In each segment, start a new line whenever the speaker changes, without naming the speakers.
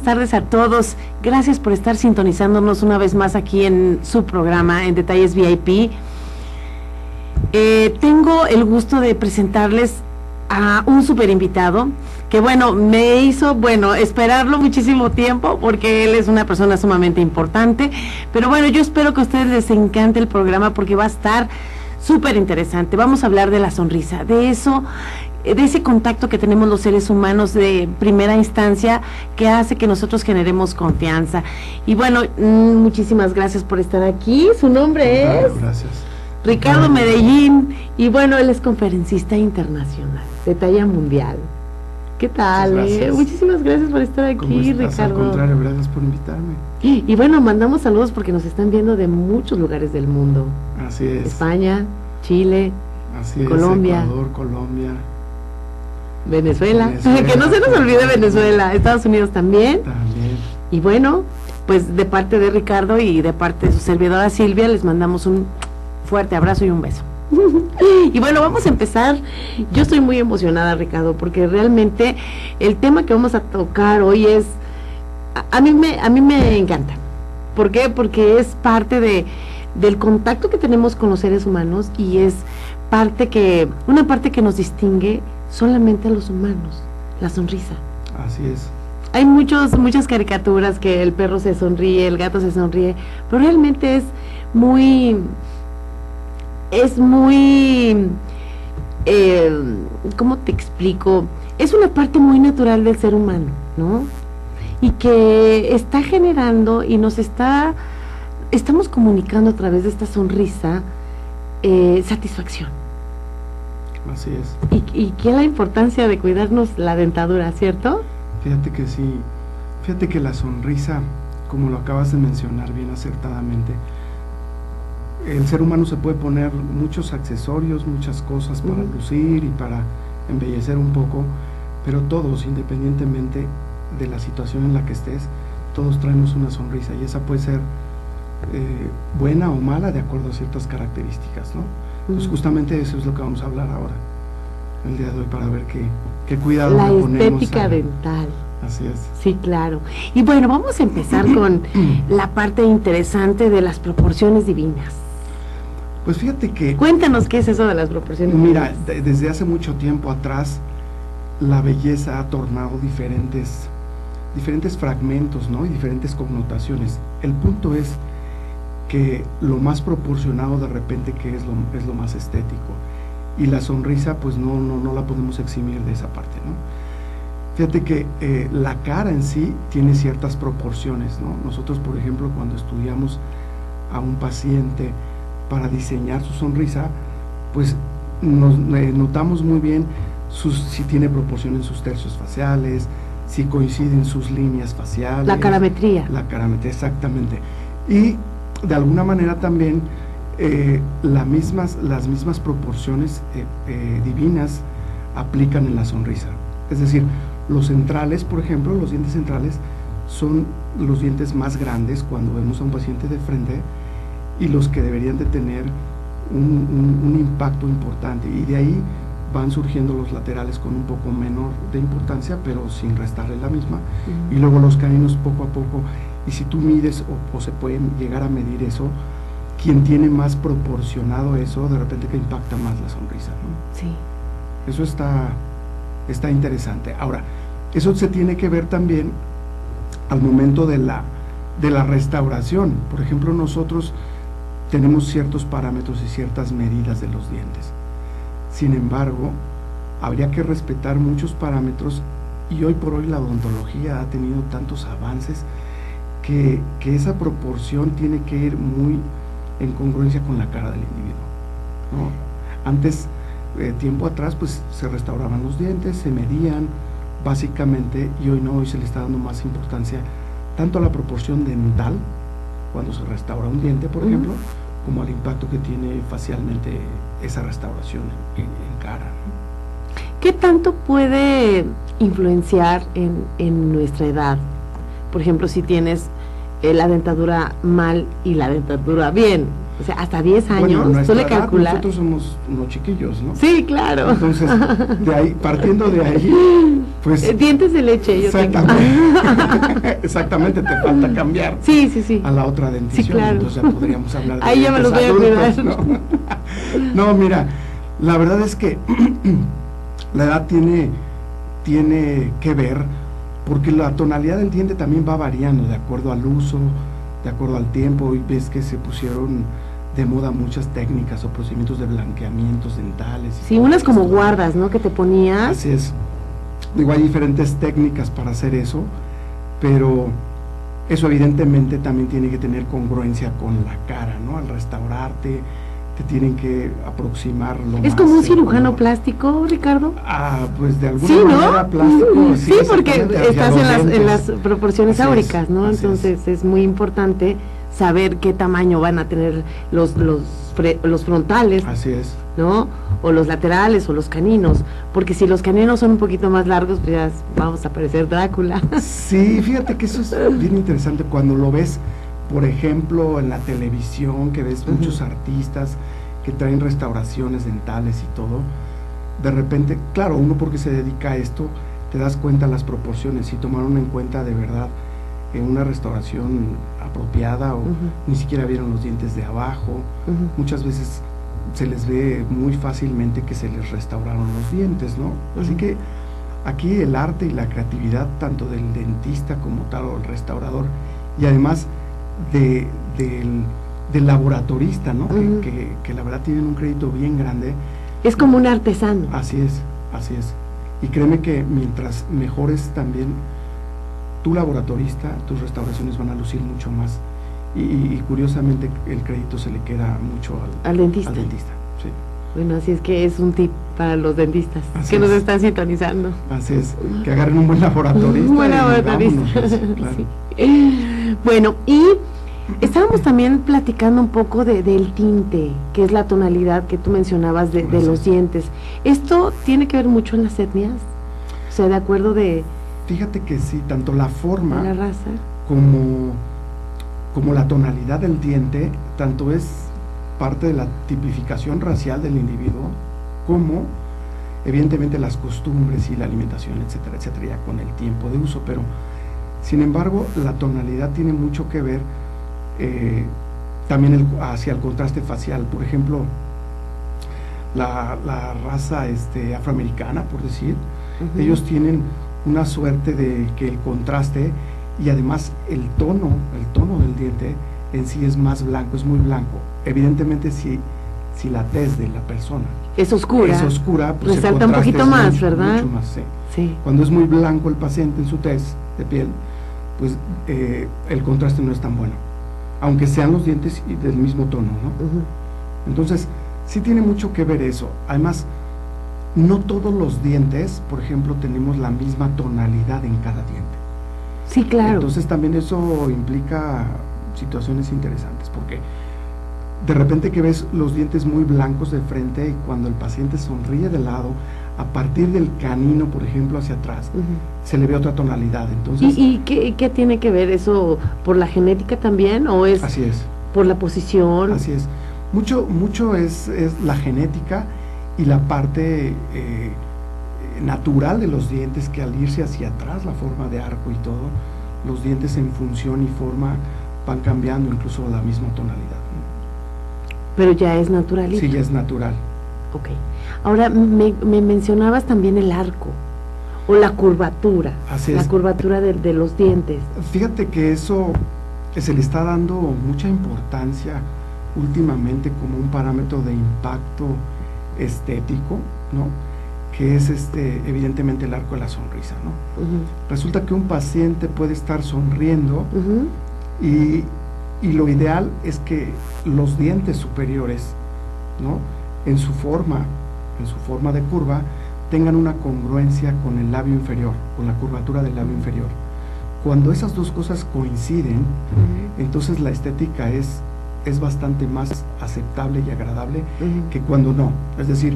tardes a todos. Gracias por estar sintonizándonos una vez más aquí en su programa, en Detalles VIP. Tengo el gusto de presentarles a un super invitado que, me hizo, esperarlo muchísimo tiempo porque él es una persona sumamente importante. Pero yo espero que a ustedes les encante el programa porque va a estar súper interesante. Vamos a hablar de la sonrisa, de ese contacto que tenemos los seres humanos de primera instancia que hace que nosotros generemos confianza. Y muchísimas gracias por estar aquí. Su nombre es Ricardo Medellín y él es conferencista internacional de talla mundial. ¿Qué tal? Muchísimas gracias por estar aquí, Ricardo.
Al contrario, gracias por invitarme.
Y mandamos saludos porque nos están viendo de muchos lugares del mundo.
Así es.
España, Chile,
así
Colombia,
Ecuador, Colombia,
Venezuela, que no se nos olvide Venezuela, Estados Unidos también. Y pues de parte de Ricardo y de parte de su servidora Silvia, les mandamos un fuerte abrazo y un beso. Y vamos a empezar. Yo estoy muy emocionada, Ricardo, porque realmente el tema que vamos a tocar hoy es, a mí me encanta. ¿Por qué? Porque es parte del contacto que tenemos con los seres humanos y es una parte que nos distingue solamente a los humanos, la sonrisa.
Así es.
Hay muchas caricaturas que el perro se sonríe, el gato se sonríe, pero realmente es muy, ¿cómo te explico? Es una parte muy natural del ser humano, ¿no? Y que está generando y estamos comunicando a través de esta sonrisa satisfacción.
Así es.
¿Y qué es la importancia de cuidarnos la dentadura, cierto?
Fíjate que sí, fíjate que la sonrisa, como lo acabas de mencionar bien acertadamente, el ser humano se puede poner muchos accesorios, muchas cosas para lucir y para embellecer un poco, pero todos, independientemente de la situación en la que estés, todos traemos una sonrisa y esa puede ser buena o mala de acuerdo a ciertas características, ¿no? Pues justamente eso es lo que vamos a hablar ahora, el día de hoy, para ver qué cuidado
la
le ponemos
estética dental.
Así es.
Sí, claro. Y vamos a empezar con la parte interesante de las proporciones divinas.
Pues fíjate que...
Cuéntanos qué es eso de las proporciones
divinas.
Mira,
desde hace mucho tiempo atrás, la belleza ha tornado diferentes fragmentos, ¿no? Y diferentes connotaciones. El punto es que lo más proporcionado de repente que es lo más estético, y la sonrisa pues no la podemos eximir de esa parte, ¿no? Fíjate que la cara en sí tiene ciertas proporciones, ¿no? Nosotros, por ejemplo, cuando estudiamos a un paciente para diseñar su sonrisa, pues notamos muy bien si tiene proporción en sus tercios faciales, si coinciden sus líneas faciales.
La carametría.
La carametría, exactamente. Y de alguna manera también las mismas proporciones divinas aplican en la sonrisa. Es decir, los centrales, por ejemplo, los dientes centrales son los dientes más grandes cuando vemos a un paciente de frente y los que deberían de tener un impacto importante, y de ahí van surgiendo los laterales con un poco menor de importancia, pero sin restarle la misma, y luego los caninos poco a poco. Y si tú mides o se puede llegar a medir eso, quien tiene más proporcionado eso, de repente que impacta más la sonrisa, ¿no?
Sí.
Eso está interesante. Ahora, eso se tiene que ver también al momento de la restauración. Por ejemplo, nosotros tenemos ciertos parámetros y ciertas medidas de los dientes. Sin embargo, habría que respetar muchos parámetros, y hoy por hoy la odontología ha tenido tantos avances que esa proporción tiene que ir muy en congruencia con la cara del individuo, ¿no? Antes, tiempo atrás, pues se restauraban los dientes, se medían básicamente, y hoy no, hoy se le está dando más importancia tanto a la proporción dental, cuando se restaura un diente, por ejemplo, como al impacto que tiene facialmente esa restauración en cara, ¿no?
¿Qué tanto puede influenciar en nuestra edad? Por ejemplo, si tienes la dentadura mal y la dentadura bien, O sea, hasta 10
Bueno,
años, suele calcular.
Nosotros somos unos chiquillos, ¿no?
Sí, claro.
Entonces, partiendo de ahí, pues...
Dientes de leche, yo tengo.
Exactamente, te falta cambiar
sí.
a la otra dentición.
Sí, claro.
Entonces ya podríamos hablar de
ahí ya me los voy a cuidar.
¿no? No, mira, la verdad es que la edad tiene que ver, porque la tonalidad del diente también va variando de acuerdo al uso, de acuerdo al tiempo. Hoy ves que se pusieron de moda muchas técnicas o procedimientos de blanqueamientos dentales.
Sí, unas como guardas, ¿no? Que te ponías.
Así es. Digo, hay diferentes técnicas para hacer eso, pero eso evidentemente también tiene que tener congruencia con la cara, ¿no? Al restaurarte, te tienen que aproximar lo más.
¿Es como un cirujano plástico, Ricardo?
Pues de alguna
sí,
manera
¿no?
plástico.
Sí, porque estás en las proporciones áuricas, ¿no? Entonces es muy importante saber qué tamaño van a tener los frontales.
Así es.
¿No? O los laterales o los caninos, porque si los caninos son un poquito más largos, pues ya vamos a parecer Drácula.
Sí, fíjate que eso es bien interesante cuando lo ves, por ejemplo, en la televisión, que ves muchos artistas que traen restauraciones dentales y todo. De repente, claro, uno porque se dedica a esto, te das cuenta las proporciones, si tomaron en cuenta de verdad en una restauración apropiada o ni siquiera vieron los dientes de abajo. Muchas veces se les ve muy fácilmente que se les restauraron los dientes, ¿no? Así que aquí el arte y la creatividad tanto del dentista como tal o el restaurador, y además del laboratorista, ¿no? Que la verdad tienen un crédito bien grande.
Es como un artesano.
Así es. Y créeme que mientras mejores también tu laboratorista, tus restauraciones van a lucir mucho más. Y curiosamente el crédito se le queda mucho
al dentista.
Sí.
Bueno, así es que es un tip para los dentistas
así
que nos están sintonizando.
Así es, que agarren un buen laboratorista.
Un buen laboratorista.
Claro.
Sí. Bueno, y estábamos también platicando un poco del tinte, que es la tonalidad que tú mencionabas de los dientes. ¿Esto tiene que ver mucho en las etnias? O sea, de acuerdo de...
Fíjate que sí, tanto la forma,
la raza,
como la tonalidad del diente, tanto es parte de la tipificación racial del individuo, como evidentemente las costumbres y la alimentación, etcétera, etcétera, ya con el tiempo de uso. Pero sin embargo la tonalidad tiene mucho que ver también hacia el contraste facial. Por ejemplo, la raza afroamericana, por decir, ellos tienen una suerte de que el contraste y además el tono del diente en sí es más blanco, es muy blanco. Evidentemente si la tez de la persona
es oscura,
pues
resalta un poquito más, ¿verdad?
Mucho más,
sí.
Cuando es muy blanco el paciente en su tez de piel, pues el contraste no es tan bueno, aunque sean los dientes del mismo tono, ¿no? Entonces sí tiene mucho que ver eso. Además, no todos los dientes, por ejemplo, tenemos la misma tonalidad en cada diente.
Sí, claro.
Entonces también eso implica situaciones interesantes, porque de repente que ves los dientes muy blancos de frente y cuando el paciente sonríe de lado, a partir del canino, por ejemplo, hacia atrás, se le ve otra tonalidad. Entonces,
¿Y qué tiene que ver eso? ¿Por la genética también o es
así es,
por la posición?
Así es. Mucho es la genética y la parte natural de los dientes, que al irse hacia atrás, la forma de arco y todo, los dientes en función y forma van cambiando, incluso la misma tonalidad, ¿no?
Pero ya es natural.
Sí, ya es natural.
Ok. Ahora, me mencionabas también el arco o la curvatura.
Así
la
es.
curvatura de los dientes.
Fíjate que eso se le está dando mucha importancia últimamente como un parámetro de impacto estético, ¿no? Que es evidentemente el arco de la sonrisa, ¿no? Resulta que un paciente puede estar sonriendo y lo ideal es que los dientes superiores, ¿no? En su forma de curva, tengan una congruencia con el labio inferior, con la curvatura del labio inferior. Cuando esas dos cosas coinciden, entonces la estética es bastante más aceptable y agradable que cuando no. Es decir,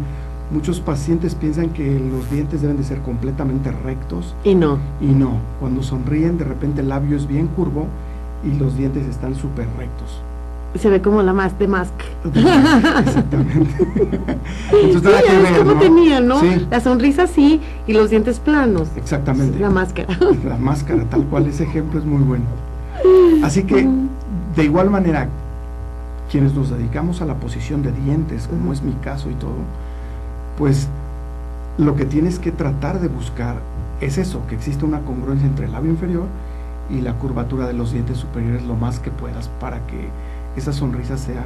muchos pacientes piensan que los dientes deben de ser completamente rectos.
Y no.
Cuando sonríen, de repente el labio es bien curvo y los dientes están súper rectos.
Se ve como la más de Mask.
Exactamente. Entonces,
Sí,
nada que
es
ver,
como
¿no?
tenía, ¿no?
Sí.
La sonrisa sí, y los dientes planos.
Exactamente.
La máscara.
La máscara, tal cual, ese ejemplo es muy bueno. Así que, de igual manera, quienes nos dedicamos a la posición de dientes, como es mi caso y todo, pues lo que tienes que tratar de buscar es eso, que exista una congruencia entre el labio inferior y la curvatura de los dientes superiores lo más que puedas para que esa sonrisa sea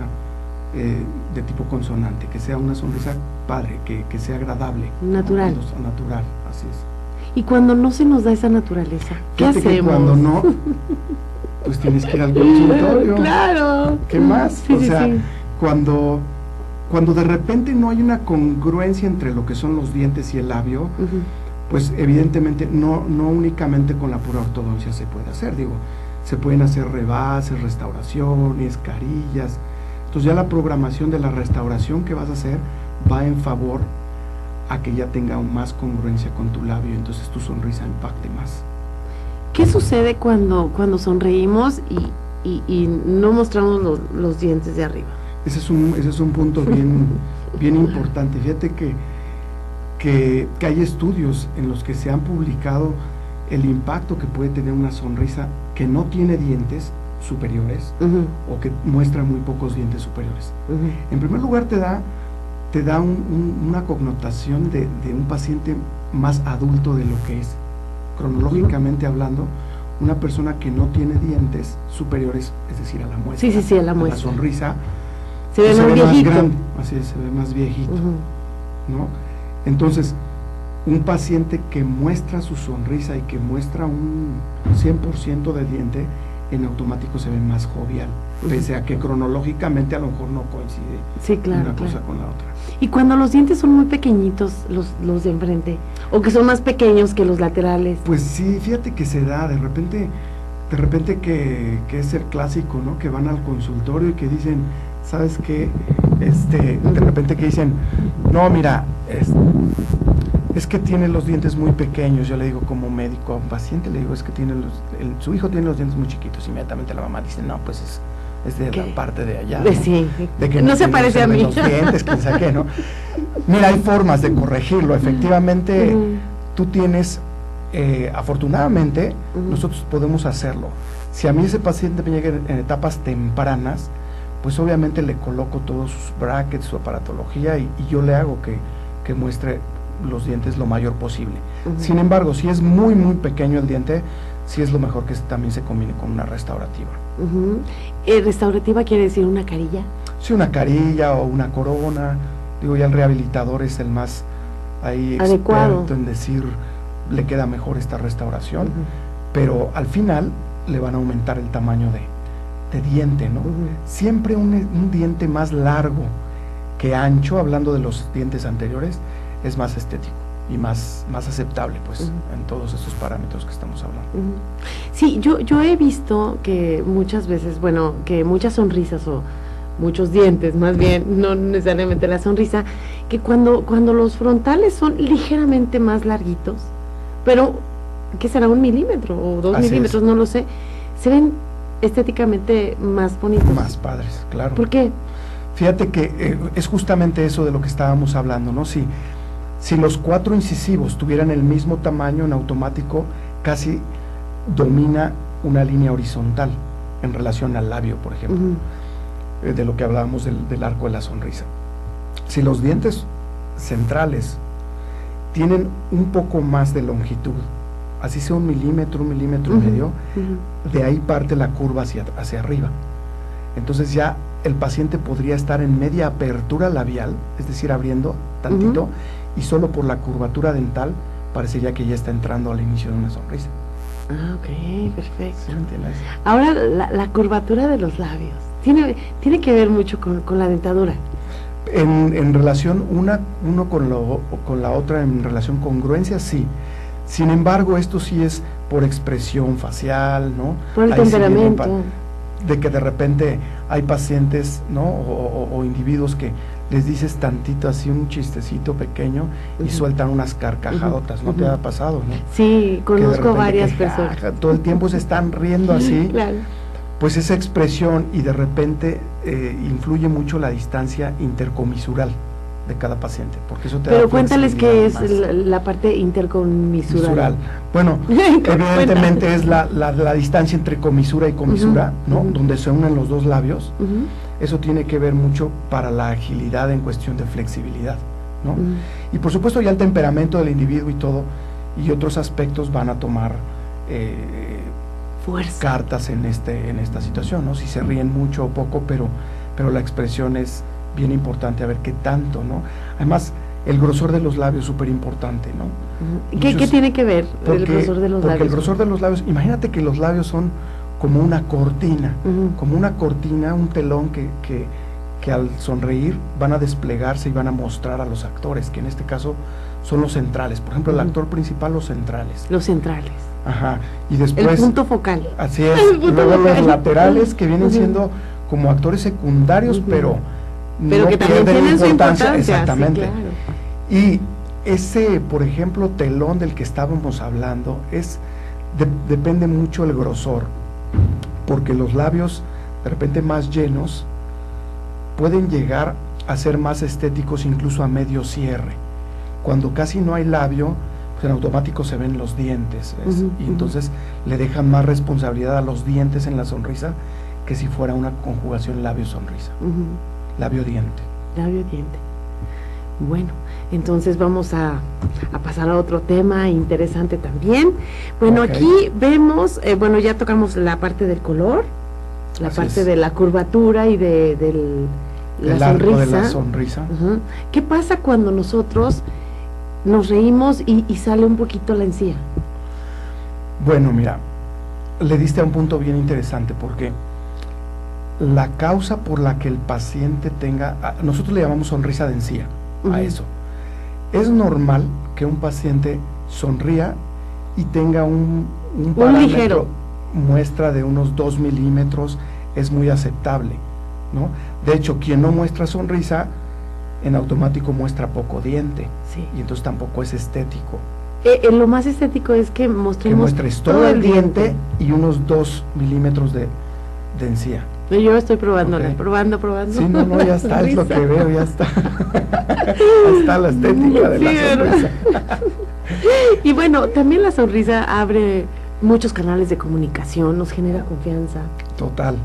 de tipo consonante, que sea una sonrisa padre, que sea agradable.
Natural.
Natural, así es.
Y cuando no se nos da esa naturaleza, ¿qué
Fíjate que
hacemos?
cuando no, pues tienes que ir al consultorio.
Claro.
¿Qué más?
Sí,
O
sí,
sea,
sí.
cuando de repente no hay una congruencia entre lo que son los dientes y el labio, pues evidentemente no únicamente con la pura ortodoncia se puede hacer, digo, se pueden hacer rebases, restauraciones, carillas. Entonces ya la programación de la restauración que vas a hacer va en favor a que ya tenga más congruencia con tu labio, entonces tu sonrisa impacte más.
¿Qué sucede cuando sonreímos y no mostramos los dientes de arriba?
Ese es un punto bien importante. Fíjate que hay estudios en los que se han publicado el impacto que puede tener una sonrisa que no tiene dientes superiores o que muestra muy pocos dientes superiores. En primer lugar te da una connotación de un paciente más adulto de lo que es, cronológicamente hablando, una persona que no tiene dientes superiores, es decir, a la muestra,
Sí, a la muestra.
la sonrisa,
Se ve
pues
más viejito.
grande, así es, se ve más viejito, ¿no? Entonces, un paciente que muestra su sonrisa y que muestra un 100% de diente, en automático se ve más jovial, pese a que cronológicamente a lo mejor no coincide una cosa con la otra.
Y cuando los dientes son muy pequeñitos, los de enfrente, o que son más pequeños que los laterales.
Pues sí, fíjate que se da, de repente que es el clásico, ¿no? Que van al consultorio y que dicen, ¿sabes qué? De repente que dicen, no, mira, es que tiene los dientes muy pequeños. Yo le digo como médico a un paciente, le digo, es que su hijo tiene los dientes muy chiquitos. Inmediatamente la mamá dice, no, pues es de la parte de allá, ¿no?
Sí.
De que
no se parece a mí.
Los dientes, quién sabe qué, ¿no? Mira, hay formas de corregirlo. Efectivamente, tú tienes, afortunadamente, nosotros podemos hacerlo. Si a mí ese paciente me llega en etapas tempranas, pues obviamente le coloco todos sus brackets, su aparatología y yo le hago que muestre los dientes lo mayor posible. Sin embargo, si es muy pequeño el diente, sí es lo mejor que también se combine con una restaurativa.
¿Restaurativa quiere decir una carilla?
Sí, una carilla o una corona. Digo, ya el rehabilitador es el más ahí
adecuado
experto en decir, le queda mejor esta restauración, pero al final le van a aumentar el tamaño de diente, ¿no? Siempre un diente más largo que ancho, hablando de los dientes anteriores, es más estético y más aceptable, pues, en todos esos parámetros que estamos hablando.
Sí, yo he visto que muchas veces, bueno, que muchas sonrisas o muchos dientes, más bien, no necesariamente la sonrisa, que cuando los frontales son ligeramente más larguitos, pero, ¿qué será? 1 milímetro o 2 milímetros, no lo sé, se ven estéticamente más bonitos.
Más padres, claro.
¿Por qué?
Fíjate que es justamente eso de lo que estábamos hablando, ¿no? Si los 4 incisivos tuvieran el mismo tamaño, en automático casi domina una línea horizontal en relación al labio, por ejemplo, de lo que hablábamos del arco de la sonrisa. Si los dientes centrales tienen un poco más de longitud, así sea 1 milímetro, 1 milímetro y medio, de ahí parte la curva hacia arriba. Entonces ya el paciente podría estar en media apertura labial, es decir, abriendo tantito, y solo por la curvatura dental parecería que ya está entrando al inicio de una sonrisa.
Ah, ok, perfecto.
¿Sí me entiendes?
Ahora, la curvatura de los labios, ¿tiene que ver mucho con la dentadura?
En relación uno con la otra, en relación congruencia, sí. Sin embargo, esto sí es por expresión facial, ¿no?
Por el
ahí
temperamento.
De que de repente hay pacientes, ¿no? O individuos que les dices tantito así, un chistecito pequeño, y sueltan unas carcajadotas, ¿no te ha pasado, no?
Sí, conozco varias personas.
Todo el tiempo se están riendo así.
Claro.
Pues esa expresión, y de repente influye mucho la distancia intercomisural de cada paciente, porque eso te
Pero
da
cuéntales qué es
flexibilidad más.
la parte intercomisural.
Bueno, evidentemente es la distancia entre comisura y comisura, ¿no? Donde se unen los dos labios. Eso tiene que ver mucho para la agilidad en cuestión de flexibilidad, ¿no? Y por supuesto ya el temperamento del individuo y todo, y otros aspectos van a tomar
fuerza,
cartas en esta situación, ¿no? Si se ríen mucho o poco, pero la expresión es bien importante, a ver qué tanto, ¿no? Además, el grosor de los labios es súper importante, ¿no?
¿Qué tiene que ver el grosor de los labios?
Porque el grosor de los labios, imagínate que los labios son como una cortina, un telón que al sonreír van a desplegarse y van a mostrar a los actores, que en este caso son los centrales. Por ejemplo, el actor principal, los centrales.
Los centrales.
Ajá. Y después...
El punto focal.
Así es. Y luego los laterales, que vienen siendo como actores secundarios, pero no
que también tienen su importancia.
Exactamente.
Sí, claro.
Y ese, por ejemplo, telón del que estábamos hablando, depende mucho el grosor, porque los labios, de repente más llenos, pueden llegar a ser más estéticos, incluso a medio cierre. Cuando casi no hay labio, pues en automático se ven los dientes, ¿ves? Y entonces le dejan más responsabilidad a los dientes en la sonrisa que si fuera una conjugación labio-sonrisa. Labio-diente.
Labio-diente. Bueno, entonces vamos a pasar a otro tema interesante también. Bueno, aquí vemos, ya tocamos la parte del color, la parte de la curvatura y de la sonrisa.
De la sonrisa.
¿Qué pasa cuando nosotros nos reímos y sale un poquito la encía?
Bueno, mira, le diste a un punto bien interesante, porque la causa por la que el paciente tenga, nosotros le llamamos sonrisa de encía a eso. Es normal que un paciente sonría y tenga un parámetro,
ligero
muestra de unos 2 milímetros, es muy aceptable, ¿no? De hecho, quien no muestra sonrisa, en automático muestra poco diente, y entonces tampoco es estético.
Lo más estético es que mostremos
que muestres todo el diente y unos 2 milímetros de encía.
Yo estoy probándola, probando.
Sí, no, ya está, es lo que veo, ya está. Ahí está la estética de la sonrisa.
Y bueno, también la sonrisa abre muchos canales de comunicación, nos genera confianza.
Total.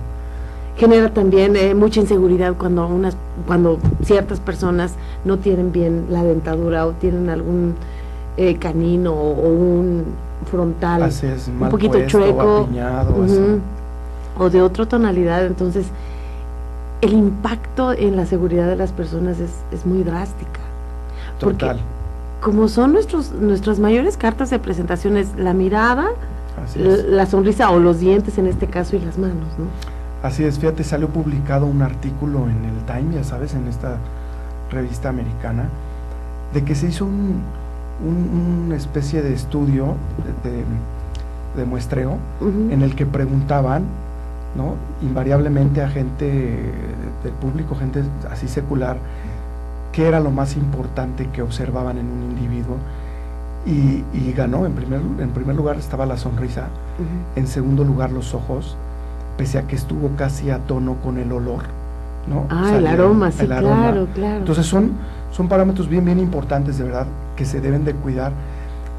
Genera también mucha inseguridad cuando ciertas personas no tienen bien la dentadura o tienen algún canino o un frontal
así es,
un poquito puesto, chueco,
apiñado,
o de otra tonalidad. Entonces el impacto en la seguridad de las personas es muy drástica.
Total.
Porque como son nuestras mayores cartas de presentación, es la mirada, la sonrisa o los dientes en este caso, y las manos, ¿no?
Así es, fíjate, salió publicado un artículo en el Time, ya sabes, en esta revista americana, de que se hizo una especie de estudio de muestreo, en el que preguntaban, ¿no?, invariablemente a gente del público, gente así secular, qué era lo más importante que observaban en un individuo, y ganó. En primer lugar estaba la sonrisa, en segundo lugar los ojos, pese a que estuvo casi a tono con el olor, ¿no?
El aroma, sí, claro.
Entonces son parámetros bien importantes, de verdad, que se deben de cuidar,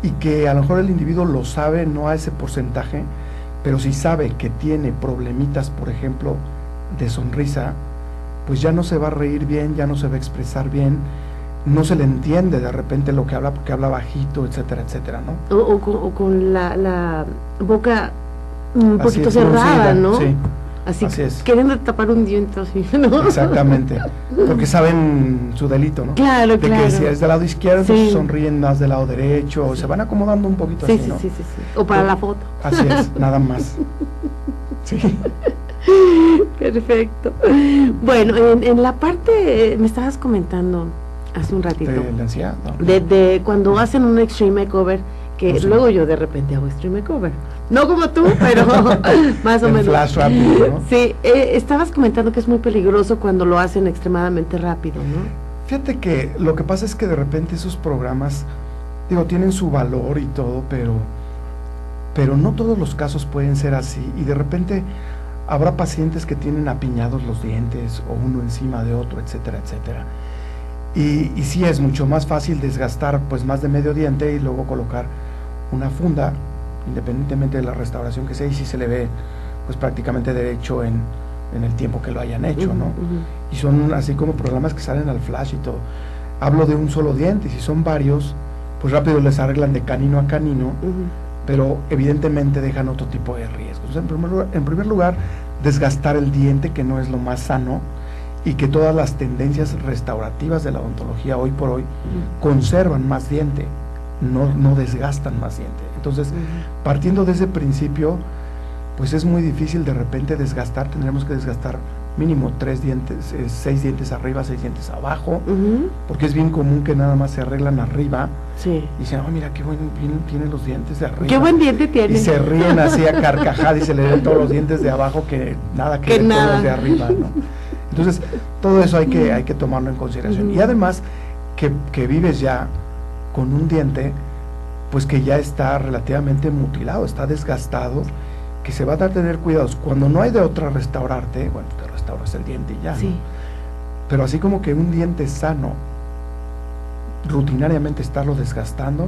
y que a lo mejor el individuo lo sabe, no a ese porcentaje, pero si sabe que tiene problemitas, por ejemplo, de sonrisa, pues ya no se va a reír bien, ya no se va a expresar bien, no se le entiende de repente lo que habla, porque habla bajito, etcétera, ¿no?
O con la boca un poquito cerrada, ¿no?
Sí,
así
es.
Queriendo tapar un diente, así, ¿no?
Exactamente, porque saben su delito, ¿no?
Claro,
de que si es del lado izquierdo, entonces sonríen más del lado derecho, o se van acomodando un poquito así, ¿no?
Sí. O para la foto.
Así es, nada más. Sí.
Perfecto. Bueno, en la parte, me estabas comentando hace un ratito.
¿De la encía? No.
De cuando hacen un extreme makeover, que luego yo de repente hago extreme makeover. No como tú, pero más o menos.
Flash rápido, ¿no?
Sí, estabas comentando que es muy peligroso cuando lo hacen extremadamente rápido, ¿no?
Fíjate que lo que pasa es que de repente esos programas, tienen su valor y todo, pero no todos los casos pueden ser así, y de repente Habrá pacientes que tienen apiñados los dientes o uno encima de otro, etcétera, etcétera. Y sí es mucho más fácil desgastar pues más de medio diente y luego colocar una funda, independientemente de la restauración que sea, y si se le ve pues prácticamente derecho en el tiempo que lo hayan hecho, ¿no? Y son así como programas que salen al flash y todo. Hablo de un solo diente, si son varios, pues rápido les arreglan de canino a canino, pero evidentemente dejan otro tipo de riesgos. En primer lugar, desgastar el diente, que no es lo más sano, y que todas las tendencias restaurativas de la odontología hoy por hoy conservan más diente, no desgastan más diente. Entonces, partiendo de ese principio, pues es muy difícil de repente desgastar. Tendremos que desgastar mínimo 3 dientes, 6 dientes arriba, 6 dientes abajo, porque es bien común que nada más se arreglan arriba, y dicen, oh, mira qué buen bien tiene los dientes de arriba,
qué buen diente tiene,
y se ríen así a carcajadas y se le ven todos los dientes de abajo que nada que ver con los de arriba, ¿no? Entonces, todo eso hay que tomarlo en consideración. Y además, que vives ya con un diente, pues que ya está relativamente mutilado, está desgastado, que se va a tener cuidados. Cuando no hay de otra restaurarte, bueno, te restauras el diente y ya, ¿no? Pero así como que un diente sano, rutinariamente estarlo desgastando,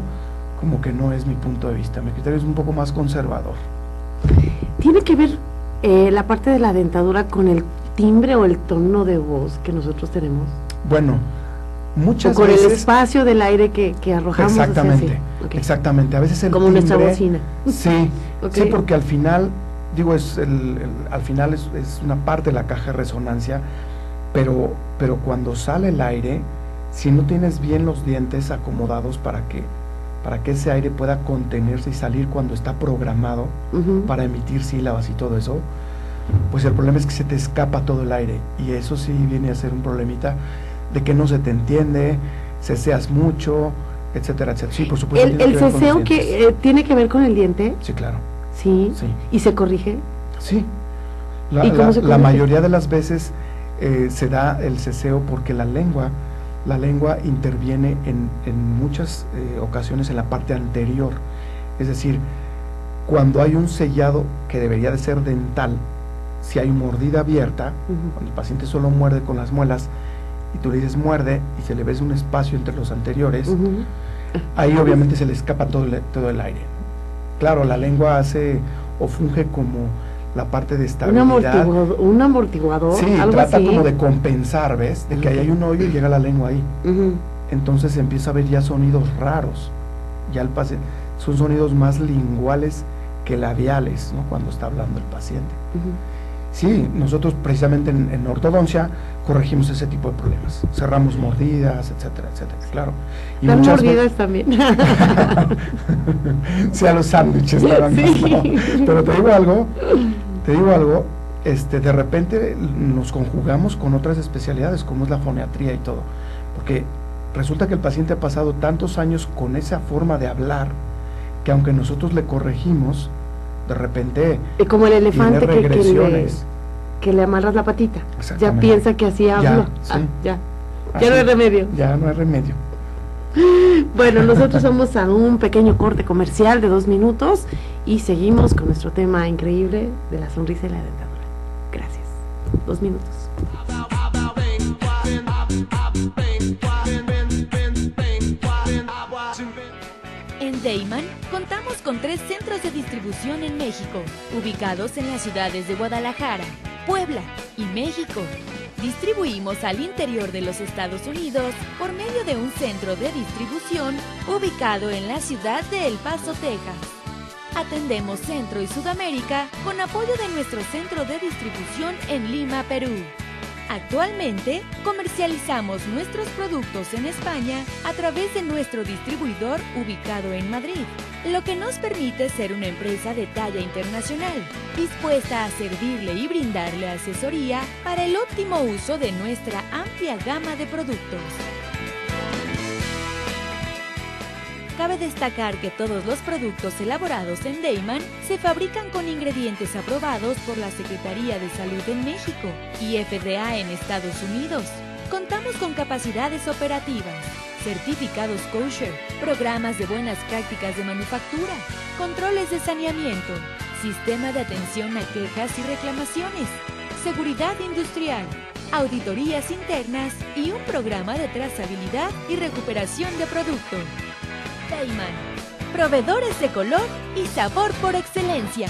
como que no es mi punto de vista. Mi criterio es un poco más conservador.
¿Tiene que ver la parte de la dentadura con el timbre o el tono de voz que nosotros tenemos?
Bueno, muchas
con
veces...
el espacio del aire que arrojamos.
Exactamente, exactamente. A veces el
como
timbre,
nuestra bocina.
Sí, sí, porque al final, digo, al final es una parte de la caja de resonancia, pero cuando sale el aire, si no tienes bien los dientes acomodados para que ese aire pueda contenerse y salir cuando está programado para emitir sílabas y todo eso, pues el problema es que se te escapa todo el aire, y eso sí viene a ser un problemita de que no se te entiende, ceseas mucho, etcétera, etcétera. Sí, por supuesto.
¿El ceseo tiene que ver con el diente?
Sí, claro.
Sí. ¿Y se corrige?
Sí.
¿Y cómo se corrige?
La mayoría de las veces se da el ceseo porque la lengua interviene en muchas ocasiones en la parte anterior. Es decir, cuando hay un sellado que debería de ser dental, si hay mordida abierta, cuando el paciente solo muerde con las muelas y tú le dices muerde y se le ves un espacio entre los anteriores, ahí obviamente se le escapa todo el aire. Claro, la lengua hace o funge como la parte de estabilidad.
Un amortiguador.
Sí,
algo
trata
así,
como de compensar, ¿ves? De que ahí hay un hoyo y llega la lengua ahí. Entonces se empieza a ver ya sonidos raros. Ya el paciente, son sonidos más linguales que labiales, ¿no? Cuando está hablando el paciente. Sí, nosotros precisamente en ortodoncia corregimos ese tipo de problemas. Cerramos mordidas, etcétera, etcétera, claro.
Y las mordidas también.
Sí, a los sándwiches, ¿no? Pero te digo algo, de repente nos conjugamos con otras especialidades, como es la foniatría y todo, porque resulta que el paciente ha pasado tantos años con esa forma de hablar, que aunque nosotros le corregimos, de repente
como el elefante
tiene regresiones.
Que le amarras la patita, ya piensa que así habla. Ya no hay remedio.
Ya no hay remedio.
Bueno, nosotros vamos a un pequeño corte comercial de 2 minutos y seguimos con nuestro tema increíble de la sonrisa y la dentadura. Gracias. 2 minutos.
En Deiman contamos con 3 centros de distribución en México, ubicados en las ciudades de Guadalajara, Puebla y México. Distribuimos al interior de los Estados Unidos por medio de un centro de distribución ubicado en la ciudad de El Paso, Texas. Atendemos Centro y Sudamérica con apoyo de nuestro centro de distribución en Lima, Perú. Actualmente, comercializamos nuestros productos en España a través de nuestro distribuidor ubicado en Madrid, lo que nos permite ser una empresa de talla internacional, dispuesta a servirle y brindarle asesoría para el óptimo uso de nuestra amplia gama de productos. Cabe destacar que todos los productos elaborados en Deiman se fabrican con ingredientes aprobados por la Secretaría de Salud en México y FDA en Estados Unidos. Contamos con capacidades operativas, certificados kosher, programas de buenas prácticas de manufactura, controles de saneamiento, sistema de atención a quejas y reclamaciones, seguridad industrial, auditorías internas y un programa de trazabilidad y recuperación de producto. Deiman, proveedores de color y sabor por excelencia.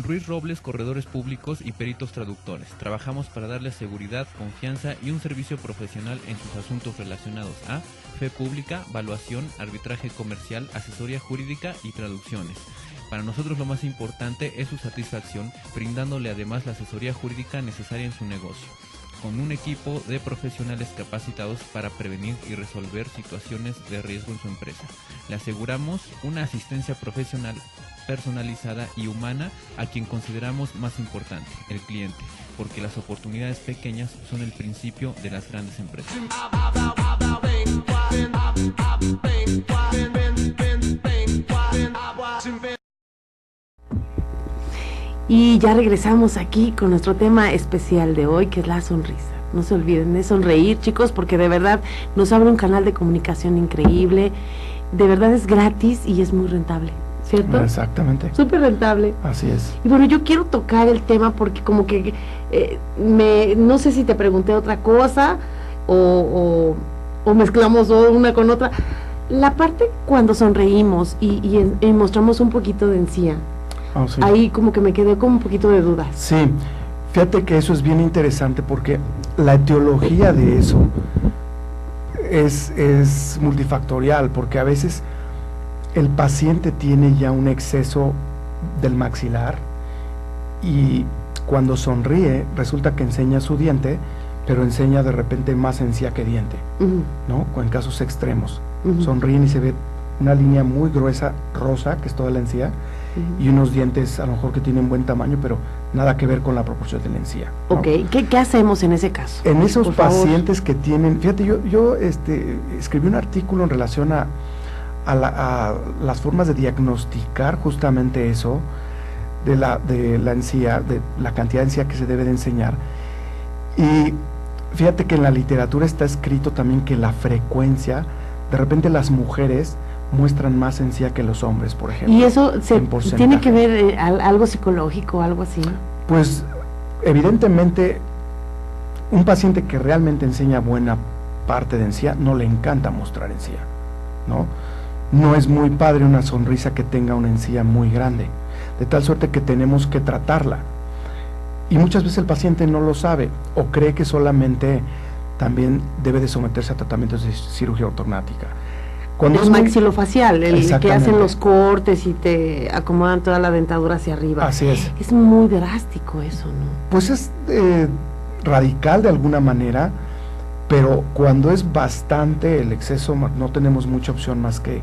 Ruiz Robles, corredores públicos y peritos traductores. Trabajamos para darles seguridad, confianza y un servicio profesional en sus asuntos relacionados a fe pública, valuación, arbitraje comercial, asesoría jurídica y traducciones. Para nosotros lo más importante es su satisfacción, brindándole además la asesoría jurídica necesaria en su negocio, con un equipo de profesionales capacitados para prevenir y resolver situaciones de riesgo en su empresa. Le aseguramos una asistencia profesional personalizada y humana a quien consideramos más importante, el cliente, porque las oportunidades pequeñas son el principio de las grandes empresas.
Y ya regresamos aquí con nuestro tema especial de hoy, que es la sonrisa. No se olviden de sonreír, chicos, porque de verdad nos abre un canal de comunicación increíble. De verdad es gratis y es muy rentable, ¿cierto?
Exactamente.
Súper rentable.
Así es.
Y bueno, yo quiero tocar el tema porque como que no sé si te pregunté otra cosa o mezclamos una con otra. La parte cuando sonreímos y mostramos un poquito de encía.
Oh, sí.
Ahí como que me quedé con un poquito de dudas.
Sí, fíjate que eso es bien interesante porque la etiología de eso es multifactorial, porque a veces el paciente tiene ya un exceso del maxilar y cuando sonríe resulta que enseña su diente, pero enseña de repente más encía que diente, ¿no? O en casos extremos. Sonríen y se ve una línea muy gruesa, rosa, que es toda la encía, y unos dientes a lo mejor que tienen buen tamaño, pero nada que ver con la proporción de la encía, ¿no?
Ok, ¿Qué hacemos en ese caso?
En esos pacientes que tienen, fíjate, yo escribí un artículo en relación a las formas de diagnosticar justamente eso, de la encía, de la cantidad de encía que se debe de enseñar, y fíjate que en la literatura está escrito también que la frecuencia, de repente las mujeres muestran más encía que los hombres, por ejemplo.
¿Y eso tiene que ver algo psicológico, algo así?
Pues evidentemente un paciente que realmente enseña buena parte de encía no le encanta mostrar encía, ¿no? No es muy padre una sonrisa que tenga una encía muy grande, de tal suerte que tenemos que tratarla. Y muchas veces el paciente no lo sabe o cree que solamente también debe de someterse a tratamientos de cirugía ortognática. Cuando
el maxilofacial, el que hacen los cortes y te acomodan toda la dentadura hacia arriba.
Así es.
Es muy drástico eso, ¿no?
Pues es radical de alguna manera, pero cuando es bastante el exceso, no tenemos mucha opción más que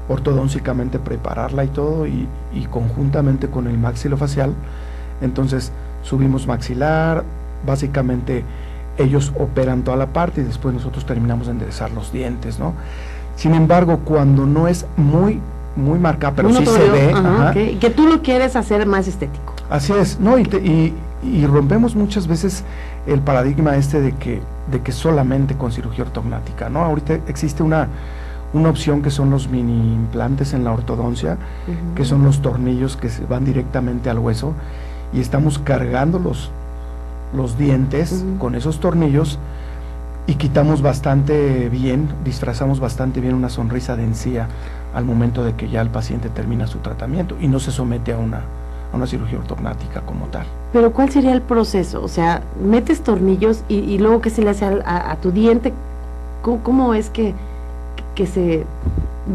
ortodóncicamente prepararla y todo, y conjuntamente con el maxilofacial. Entonces subimos maxilar, básicamente ellos operan toda la parte y después nosotros terminamos de enderezar los dientes, ¿no? Sin embargo, cuando no es muy marcada, pero sí se ve,
okay, que tú lo quieres hacer más estético.
Así es, ¿no? Y rompemos muchas veces el paradigma de que solamente con cirugía ortognática, ¿no? Ahorita existe una opción que son los mini implantes en la ortodoncia, que son los tornillos que se van directamente al hueso, y estamos cargando los dientes con esos tornillos y quitamos bastante bien, disfrazamos bastante bien una sonrisa de encía al momento de que ya el paciente termina su tratamiento y no se somete a una cirugía ortognática como tal.
Pero ¿cuál sería el proceso? O sea, metes tornillos y luego ¿qué se le hace a tu diente? ¿Cómo es que se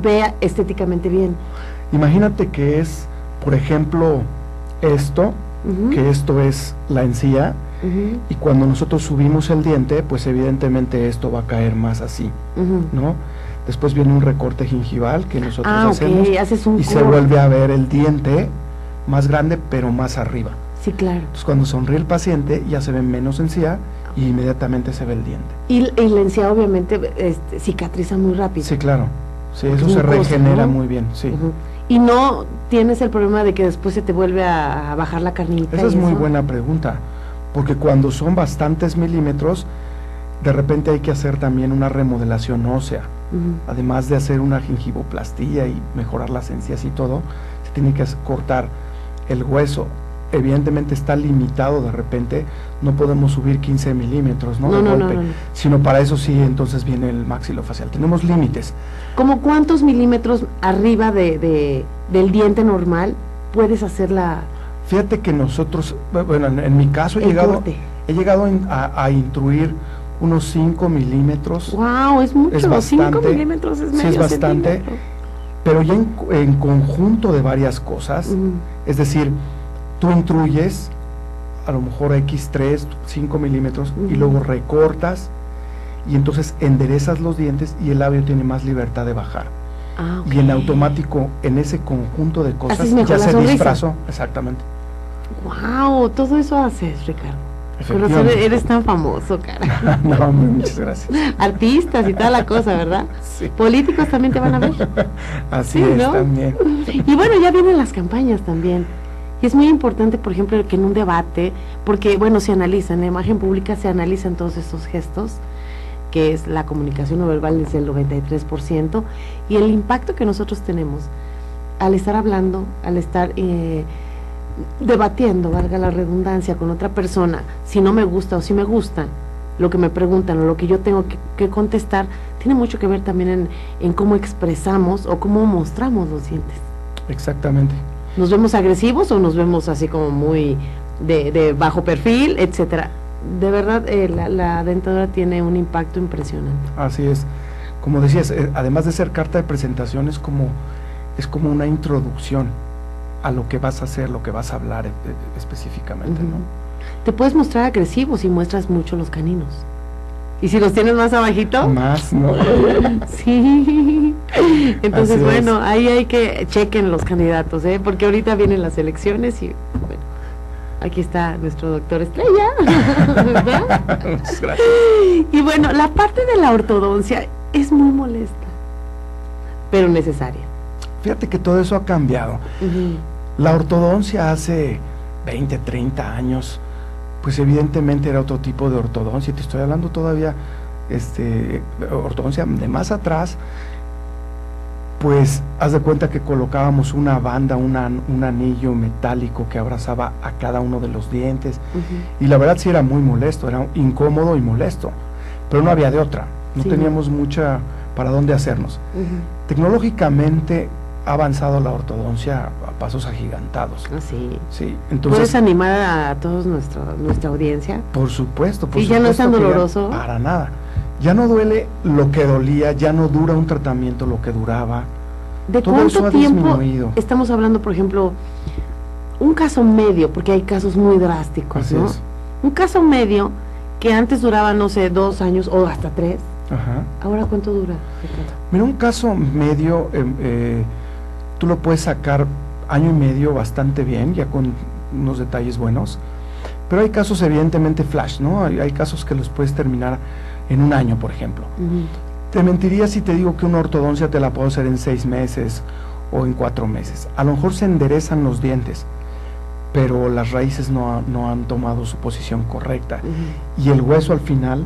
vea estéticamente bien?
Imagínate que es, por ejemplo, esto, que esto es la encía, y cuando nosotros subimos el diente, pues evidentemente esto va a caer más así, ¿no? Después viene un recorte gingival que nosotros hacemos, y se vuelve a ver el diente más grande pero más arriba.
Sí, claro.
Entonces cuando sonríe el paciente ya se ve menos encía y inmediatamente se ve el diente.
Y la encía obviamente cicatriza muy rápido.
Sí, claro. Sí, eso se regenera, ¿no? Muy bien, sí.
Y no tienes el problema de que después se te vuelve a bajar la carnita.
Esa es muy buena pregunta, porque cuando son bastantes milímetros, de repente hay que hacer también una remodelación ósea. Además de hacer una gingivoplastía y mejorar las encías y todo, se tiene que cortar el hueso, evidentemente está limitado de repente, no podemos subir 15 milímetros, ¿no? De golpe, sino para eso sí, entonces viene el maxilofacial. Tenemos límites.
¿Cómo cuántos milímetros arriba del diente normal puedes hacer la...?
Fíjate que nosotros, bueno, en mi caso he llegado a intruir unos 5 milímetros.
¡Wow! Es mucho,
es bastante,
5 milímetros es medio
sí, es bastante, centímetro. Pero ya en conjunto de varias cosas, es decir, tú intruyes a lo mejor X3, 5 milímetros, y luego recortas, y entonces enderezas los dientes y el labio tiene más libertad de bajar. Y en automático, en ese conjunto de cosas, ya se disfrazó. Exactamente.
¡Wow! Todo eso haces, Ricardo. Eres tan famoso, cara.
No, muchas gracias.
Artistas y toda la cosa, ¿verdad?
Sí.
Políticos también te van a ver.
Así es, ¿no? También.
Y bueno, ya vienen las campañas también. Y es muy importante, por ejemplo, que en un debate, porque, bueno, se analiza, en la imagen pública se analizan todos estos gestos, que es la comunicación no verbal es el 93%, y el impacto que nosotros tenemos al estar hablando, al estar debatiendo, valga la redundancia, con otra persona, si no me gusta o si me gusta lo que me preguntan o lo que yo tengo que contestar, tiene mucho que ver también en cómo expresamos o cómo mostramos los dientes.
Exactamente.
¿Nos vemos agresivos o nos vemos así como muy de bajo perfil, etcétera? De verdad, la dentadura tiene un impacto impresionante.
Así es. Como decías, además de ser carta de presentación, es como una introducción a lo que vas a hacer, lo que vas a hablar específicamente, ¿no? Te
puedes mostrar agresivo si muestras mucho los caninos. ¿Y si los tienes más abajito?
Más, ¿no?
Sí. Entonces, bueno, ahí hay que chequen los candidatos, porque ahorita vienen las elecciones y, bueno, aquí está nuestro doctor Estrella, ¿verdad?
Muchas gracias.
Y bueno, la parte de la ortodoncia es muy molesta, pero necesaria.
Fíjate que todo eso ha cambiado. La ortodoncia hace 20, 30 años, pues evidentemente era otro tipo de ortodoncia. Te estoy hablando todavía, ortodoncia de más atrás, pues haz de cuenta que colocábamos una banda, un anillo metálico que abrazaba a cada uno de los dientes, y la verdad sí era muy molesto, era incómodo y molesto, pero no había de otra, no teníamos mucha para dónde hacernos. Tecnológicamente ha avanzado la ortodoncia a pasos agigantados.
Sí.
Entonces,
¿puedes animar a todos nuestra audiencia?
Por supuesto.
¿Y ya no es tan doloroso?
Para nada. Ya no duele lo que dolía, ya no dura un tratamiento lo que duraba.
¿De cuánto tiempo estamos hablando, por ejemplo, un caso medio, porque hay casos muy drásticos, ¿no? Un caso medio que antes duraba, no sé, 2 años o hasta 3. ¿Ahora cuánto dura?
Mira, un caso medio, tú lo puedes sacar 1 año y medio bastante bien, ya con unos detalles buenos, pero hay casos evidentemente flash, ¿no? Hay casos que los puedes terminar en 1 año, por ejemplo. Te mentiría si te digo que una ortodoncia te la puedo hacer en 6 meses o en 4 meses. A lo mejor se enderezan los dientes, pero las raíces no han tomado su posición correcta, y el hueso al final,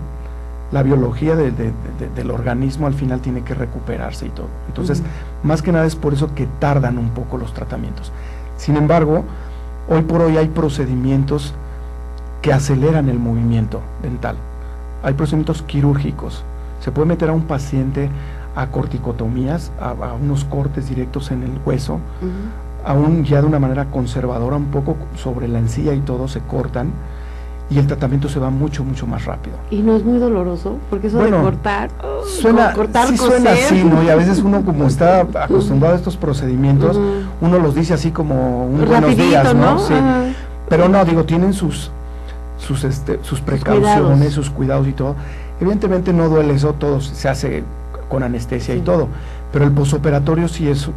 la biología del organismo al final tiene que recuperarse y todo. Entonces, más que nada es por eso que tardan un poco los tratamientos. Sin embargo, hoy por hoy hay procedimientos que aceleran el movimiento dental. Hay procedimientos quirúrgicos. Se puede meter a un paciente a corticotomías, a unos cortes directos en el hueso, aún ya de una manera conservadora, un poco sobre la encía y todo, se cortan, y el tratamiento se va mucho, mucho más rápido.
¿Y no es muy doloroso? Porque eso de cortar,
suena así, ¿no? Y a veces uno, como está acostumbrado a estos procedimientos, uno los dice así como un buenos días, ¿no? Sí. Pero no, digo, tienen sus precauciones, sus cuidados y todo. Evidentemente no duele eso, todo se hace con anestesia y todo, pero el posoperatorio sí es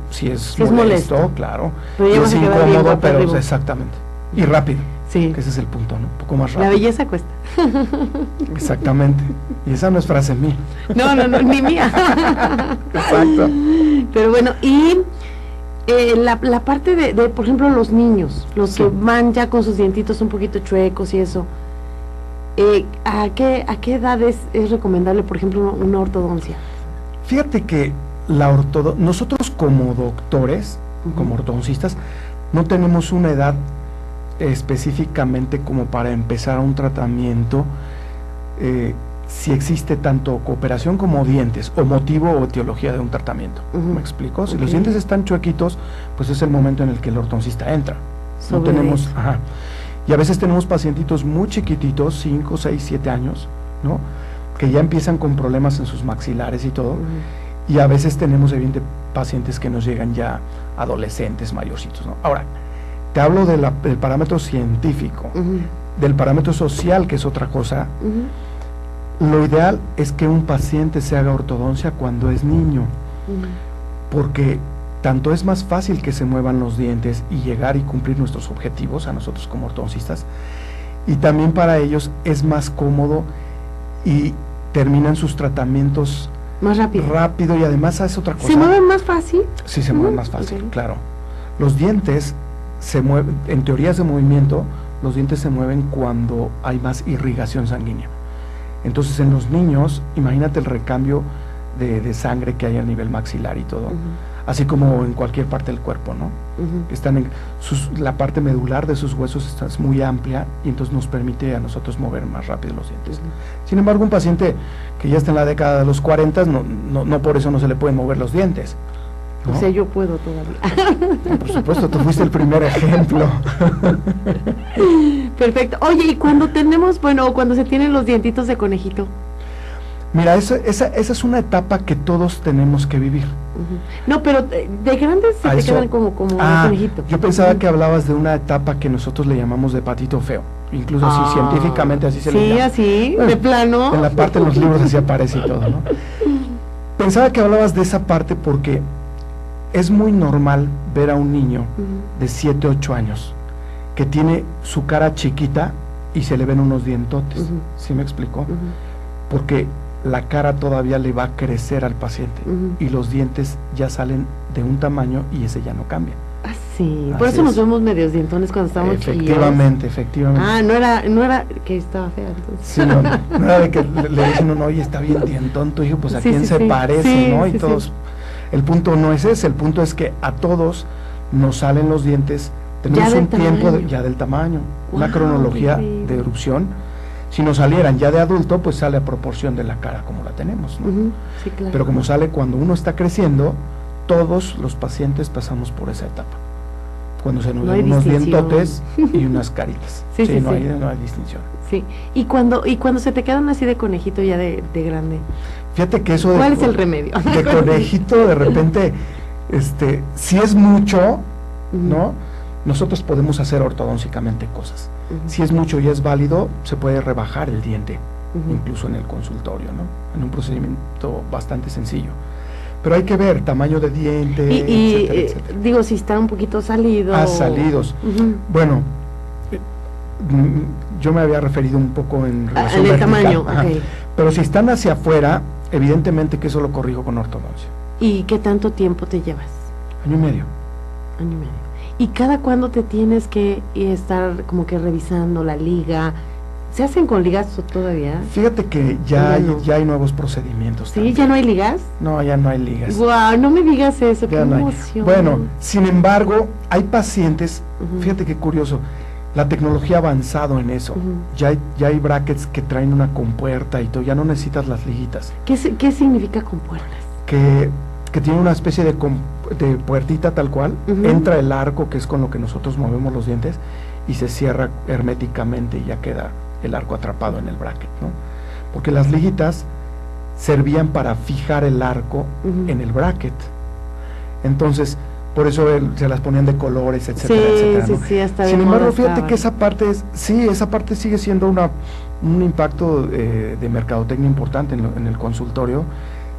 molesto, claro,
pero
es incómodo, pero exactamente, y rápido. Sí. Que ese es el punto, ¿no? Un poco más rápido.
La belleza cuesta.
Exactamente. Y esa no es frase mía.
No, ni mía.
Exacto.
Pero bueno, y la parte de, por ejemplo, los niños, los que van ya con sus dientitos un poquito chuecos y eso, ¿a qué edad es recomendable, por ejemplo, una ortodoncia?
Fíjate que nosotros como doctores como ortodoncistas, no tenemos una edad específicamente como para empezar un tratamiento, si existe tanto cooperación como dientes, o motivo o etiología de un tratamiento. ¿Me explico? Si los dientes están chuequitos, pues es el momento en el que el ortodoncista entra. No tenemos, y a veces tenemos pacientitos muy chiquititos, 5, 6, 7 años, ¿no?, que ya empiezan con problemas en sus maxilares y todo, y a veces tenemos evidentemente pacientes que nos llegan ya adolescentes, mayorcitos, ¿no? Ahora, te hablo del parámetro científico, del parámetro social, que es otra cosa. Lo ideal es que un paciente se haga ortodoncia cuando es niño, porque tanto es más fácil que se muevan los dientes y llegar y cumplir nuestros objetivos a nosotros como ortodoncistas, y también para ellos es más cómodo y terminan sus tratamientos
más rápido,
y además hace otra cosa.
¿Se mueven más fácil?
Sí, se mueven más fácil, claro. Los dientes se mueven, en teorías de movimiento, los dientes se mueven cuando hay más irrigación sanguínea. Entonces en los niños, imagínate el recambio de sangre que hay a nivel maxilar y todo, así como en cualquier parte del cuerpo, ¿no? Están la parte medular de sus huesos es muy amplia y entonces nos permite a nosotros mover más rápido los dientes. Sin embargo, un paciente que ya está en la década de los 40, no por eso no se le pueden mover los dientes, ¿no?
O sea, yo puedo todavía.
Por supuesto, tú fuiste el primer ejemplo.
Perfecto. Oye, y cuando cuando se tienen los dientitos de conejito.
Mira, esa es una etapa que todos tenemos que vivir.
No, pero de grandes se te quedan como conejito.
Yo pensaba que hablabas de una etapa que nosotros le llamamos de patito feo. Incluso así, científicamente así se le llama.
Sí, así, de plano.
En la parte de los libros así aparece y todo, ¿no? Pensaba que hablabas de esa parte porque es muy normal ver a un niño de 7, 8 años que tiene su cara chiquita y se le ven unos dientotes. ¿Sí me explicó? Porque la cara todavía le va a crecer al paciente y los dientes ya salen de un tamaño y ese ya no cambia.
Ah, sí. Por eso nos vemos medios dientones cuando estábamos
efectivamente.
Ah, no era que estaba fea entonces.
Sí, no era de que le dicen uno, oye, está bien dientón tu hijo, pues a quién se parece, ¿no? Y todos, el punto no es ese, el punto es que a todos nos salen los dientes, tenemos un tiempo ya del tamaño, una cronología de erupción. Si nos salieran ya de adulto, pues sale a proporción de la cara como la tenemos, ¿no?
Sí, claro.
Pero como sale cuando uno está creciendo, todos los pacientes pasamos por esa etapa. Cuando se nos ven unos dientotes y unas caritas. No hay distinción.
Sí. ¿Y cuando se te quedan así de conejito ya de grande?
Fíjate que eso
¿cuál es el remedio?
De conejito, de repente, si es mucho, ¿no? Nosotros podemos hacer ortodóncicamente cosas. Si es mucho y es válido, se puede rebajar el diente, incluso en el consultorio, ¿no? En un procedimiento bastante sencillo. Pero hay que ver tamaño de diente, etcétera, etcétera.
Digo, si está un poquito salido.
Salidos. Bueno, yo me había referido un poco en relación
al tamaño,
pero si están hacia afuera, evidentemente que eso lo corrijo con ortodoncia.
¿Y qué tanto tiempo te llevas?
Año y medio.
¿Y cada cuándo te tienes que estar como que revisando la liga? ¿Se hacen con ligas todavía?
Fíjate que ya hay nuevos procedimientos.
¿Sí? ¿Ya no hay ligas?
No, ya no hay ligas.
¡Guau! No me digas eso, qué emoción.
Bueno, sin embargo, hay pacientes, fíjate qué curioso, la tecnología ha avanzado en eso. Ya hay brackets que traen una compuerta y todo, ya no necesitas las liguitas.
¿Qué significa compuertas?
Que tiene una especie de puertita tal cual, entra el arco, que es con lo que nosotros movemos los dientes, y se cierra herméticamente y ya queda el arco atrapado en el bracket, ¿no? Porque las liguitas servían para fijar el arco en el bracket. Entonces, por eso se las ponían de colores, etcétera, etcétera, ¿no?
Sí, hasta
Sin embargo, fíjate que esa parte sigue siendo un impacto de mercadotecnia importante en el consultorio.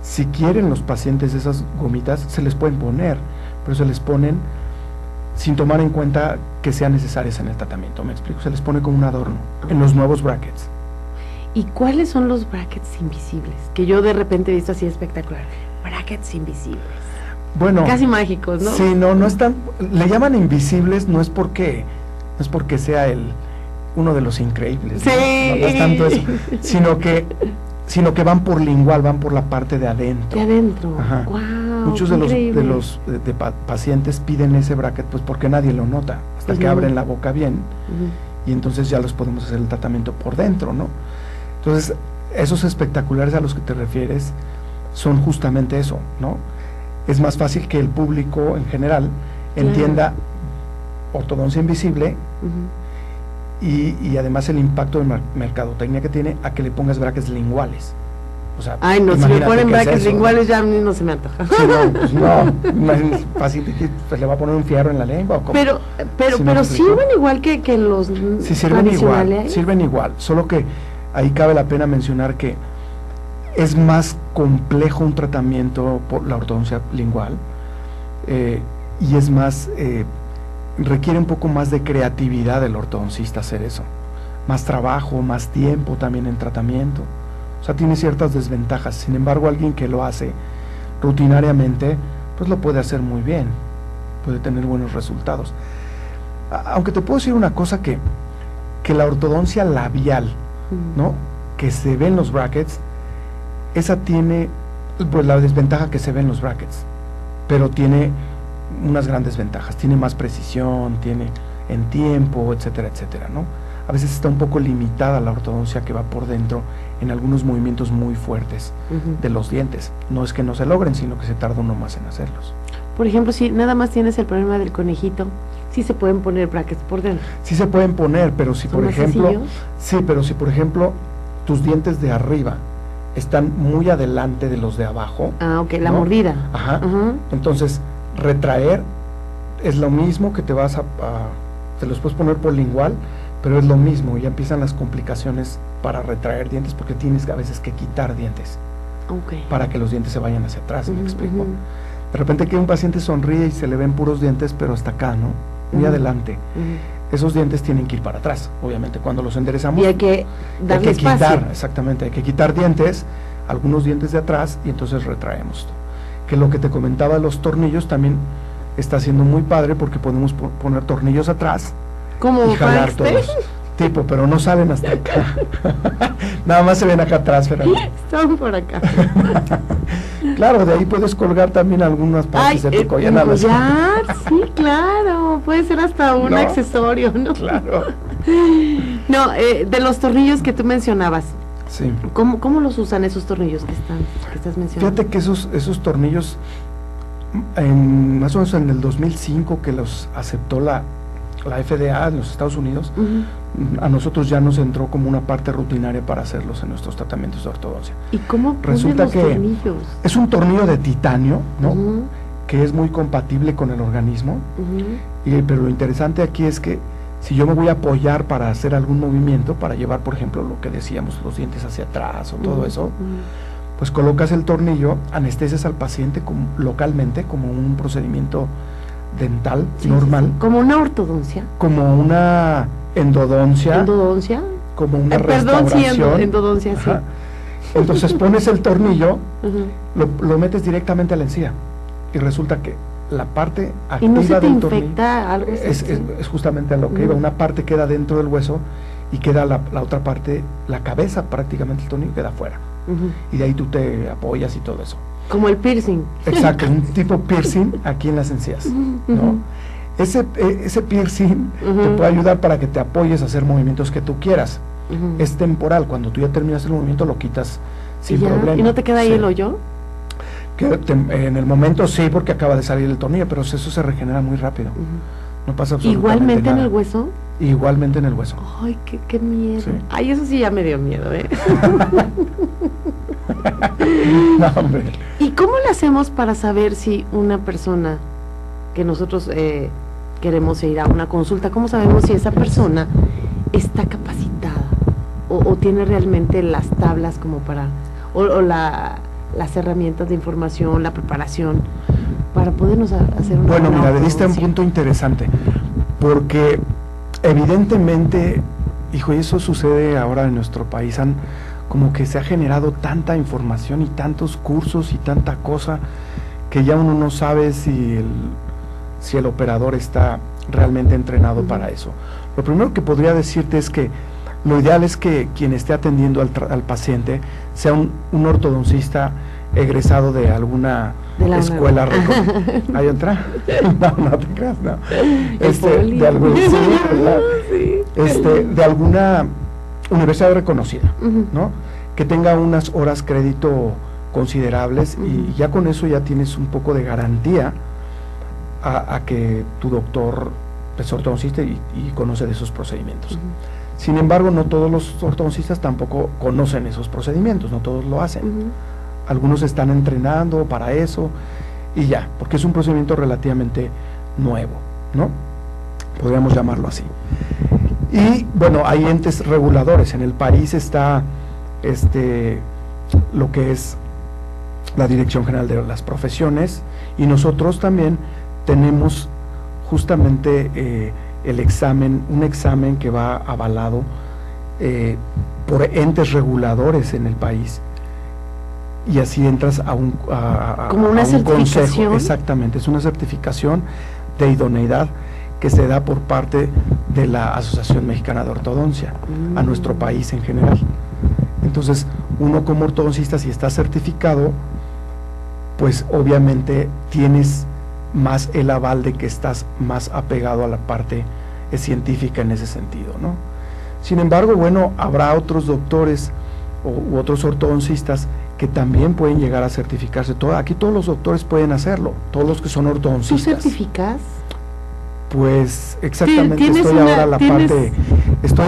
Si quieren los pacientes esas gomitas, se les pueden poner, pero se les ponen sin tomar en cuenta que sean necesarias en el tratamiento. ¿Me explico? Se les pone como un adorno en los nuevos brackets.
¿Y cuáles son los brackets invisibles? Que yo de repente he visto así espectacular. Brackets invisibles.
Bueno,
casi mágicos, ¿no?
Sí, no están, le llaman invisibles, no es porque sea uno de los increíbles,
sí.
no es tanto eso, sino que sino que van por lingual, van por la parte de adentro.
De adentro.
Ajá.
Wow,
Muchos de los pacientes piden ese bracket pues porque nadie lo nota, hasta
Pues
que
no.
abren la boca bien, y entonces ya los podemos hacer el tratamiento por dentro, ¿no? Entonces, esos espectaculares a los que te refieres son justamente eso, ¿no? Es más fácil que el público en general
Claro.
entienda ortodoncia invisible
Ujú.
y además el impacto de mercadotecnia que tiene a que le pongas brackets linguales. O sea,
Ay, no, si me
imagínate
ponen
qué es
brackets
eso, ¿no?
linguales ya a mí no se me antoja.
Sí, no, pues no, imagínate, fácil, pues le va a poner un fierro en la lengua o cómo.
Pero
¿Sí me explico?
sirven igual que los
Sí, sirven igual,
tradicionales.
sirven igual, solo que ahí cabe la pena mencionar que es más complejo un tratamiento por la ortodoncia lingual, y es más, requiere un poco más de creatividad del ortodoncista hacer eso, más trabajo, más tiempo también en tratamiento, o sea, tiene ciertas desventajas. Sin embargo, alguien que lo hace rutinariamente, pues lo puede hacer muy bien, puede tener buenos resultados. Aunque te puedo decir una cosa, que la ortodoncia labial, ¿no?, que se ve en los brackets, esa tiene pues la desventaja que se ve en los brackets, pero tiene unas grandes ventajas, tiene más precisión, tiene en tiempo, etcétera, etcétera, ¿no? A veces está un poco limitada la ortodoncia que va por dentro en algunos movimientos muy fuertes de los dientes. No es que no se logren, sino que se tarda uno más en hacerlos.
Por ejemplo, si nada más tienes el problema del conejito, sí se pueden poner brackets por dentro.
Sí se pueden poner, pero si
¿Son
por
más
ejemplo,
sencillos?
sí, pero si por ejemplo tus dientes de arriba están muy adelante de los de abajo,
Ah, ok, la
¿no?
mordida.
Ajá.
Ajá.
Entonces, retraer es lo mismo que te te los puedes poner por lingual, pero es lo mismo, ya empiezan las complicaciones para retraer dientes, porque tienes a veces que quitar dientes
Ok.
para que los dientes se vayan hacia atrás, ¿me
Ujú,
explico?
ujú.
De repente que un paciente sonríe y se le ven puros dientes, pero hasta acá, ¿no? Muy
Ujú.
adelante.
Ujú.
Esos dientes tienen que ir para atrás, obviamente, cuando los enderezamos.
Y hay que
hay
darle
que
espacio.
quitar, exactamente, hay que quitar dientes, algunos dientes de atrás, y entonces retraemos. Que lo que te comentaba de los tornillos también está siendo muy padre, porque podemos poner tornillos atrás
Como
y jalar
Baxter.
todos. Tipo, pero no salen hasta acá. Nada más se ven acá atrás, pero
Están por acá.
claro, de ahí puedes colgar también algunas
Ay,
partes de tu collar.
un
nada más.
collar, sí, claro. Puede ser hasta un
No.
accesorio, ¿no?
Claro,
No, de los tornillos que tú mencionabas,
sí.
¿cómo los usan esos tornillos que estás mencionando?
Fíjate que esos tornillos, más o menos en el 2005, que los aceptó la FDA en los Estados Unidos,
Ujú.
a nosotros ya nos entró como una parte rutinaria para hacerlos en nuestros tratamientos de ortodoncia.
¿Y cómo ponen
Resulta
los
que
tornillos?
es un tornillo de titanio, ¿no?
Ujú,
Que es muy compatible con el organismo,
ujú.
pero lo interesante aquí es que si yo me voy a apoyar para hacer algún movimiento, para llevar, por ejemplo, lo que decíamos, los dientes hacia atrás o todo
Ujú,
eso,
ujú.
pues colocas el tornillo, anestesias al paciente localmente, como un procedimiento dental
Sí,
normal,
sí, sí. Como una ortodoncia.
como una endodoncia,
Endodoncia.
como una
Perdón, sí,
restauración.
endodoncia, sí.
Ajá. Entonces pones el tornillo,
Ujú.
lo metes directamente a la encía, y resulta que la parte
¿Y
activa
no se te
del tornillo
infecta algo?
es justamente a lo que iba.
Ujú.
Una parte queda dentro del hueso y queda la otra parte, la cabeza prácticamente, el tornillo queda afuera,
Ujú.
y de ahí tú te apoyas y todo eso.
Como el piercing.
Exacto, un tipo piercing aquí en las encías, ¿no?
Ujú.
Ese piercing
Ujú.
te puede ayudar para que te apoyes a hacer movimientos que tú quieras.
Ujú.
Es temporal, cuando tú ya terminas el movimiento lo quitas sin
¿Y ya?
problema.
¿Y no te queda ahí
Sí.
el hoyo?
En el momento sí, porque acaba de salir el tornillo, pero eso se regenera muy rápido.
Ujú.
No pasa absolutamente
Igualmente en
nada.
el hueso.
Igualmente en el hueso.
Ay, qué miedo.
Sí.
Ay, eso sí ya me dio miedo, ¿eh?
No, hombre.
¿Y cómo le hacemos para saber si una persona que nosotros queremos ir a una consulta, cómo sabemos si esa persona está capacitada o tiene realmente las tablas como para, o las herramientas de información, la preparación, para podernos hacer una
Bueno,
buena
mira, le diste un
ortodoncia?
punto interesante, porque evidentemente, hijo, y eso sucede ahora en nuestro país, como que se ha generado tanta información y tantos cursos y tanta cosa, que ya uno no sabe si el operador está realmente entrenado
Ujú.
para eso. Lo primero que podría decirte es que lo ideal es que quien esté atendiendo al paciente sea un ortodoncista egresado de alguna escuela. ¿Hay otra? No te creas, no. De alguna universidad reconocida, ¿no? Que tenga unas horas crédito considerables, y ya con eso ya tienes un poco de garantía a que tu doctor es ortodoncista y conoce de esos procedimientos. Sin embargo, no todos los ortodoncistas tampoco conocen esos procedimientos, no todos lo hacen. Algunos están entrenando para eso y ya, porque es un procedimiento relativamente nuevo, ¿no? Podríamos llamarlo así. Y bueno, hay entes reguladores. En el país está lo que es la Dirección General de las Profesiones, y nosotros también tenemos justamente un examen que va avalado por entes reguladores en el país, y así entras a un consejo. Exactamente, es una certificación de idoneidad que se da por parte de la Asociación Mexicana de Ortodoncia a nuestro país en general. Entonces, uno como ortodoncista, si está certificado, pues obviamente tienes más el aval de que estás más apegado a la parte científica en ese sentido, ¿no? Sin embargo, bueno, habrá otros doctores u otros ortodoncistas que también pueden llegar a certificarse. Aquí todos los doctores pueden hacerlo, todos los que son ortodoncistas.
¿Tú certificas?
Pues exactamente, estoy ahora a la parte, estoy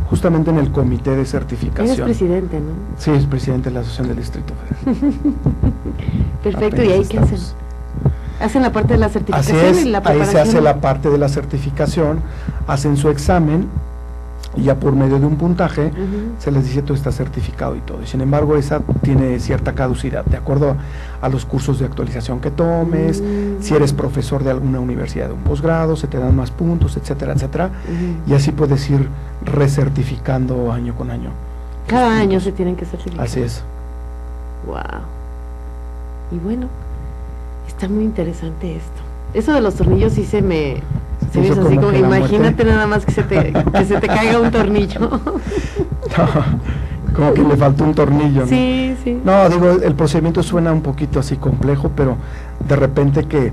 justamente en el comité de certificación.
Eres presidente, ¿no?
Sí, es presidente de la Asociación del Distrito Federal.
Perfecto, ¿y ahí qué hacen? ¿Hacen la parte de la certificación y la preparación?
Ahí se hace la parte de la certificación, hacen su examen, y ya por medio de un puntaje se les dice: tú estás certificado y todo. Y sin embargo, esa tiene cierta caducidad, de acuerdo a los cursos de actualización que tomes, si eres profesor de alguna universidad de un posgrado, se te dan más puntos, etcétera, etcétera, y así puedes ir recertificando año con año.
Cada año se tienen que certificar.
Así es.
Wow. Y bueno, está muy interesante esto. Eso de los tornillos sí se me hizo así como imagínate nada más que se te caiga un tornillo.
No, como que le faltó un tornillo, ¿no?
Sí, sí.
No, digo, el procedimiento suena un poquito así complejo, pero de repente que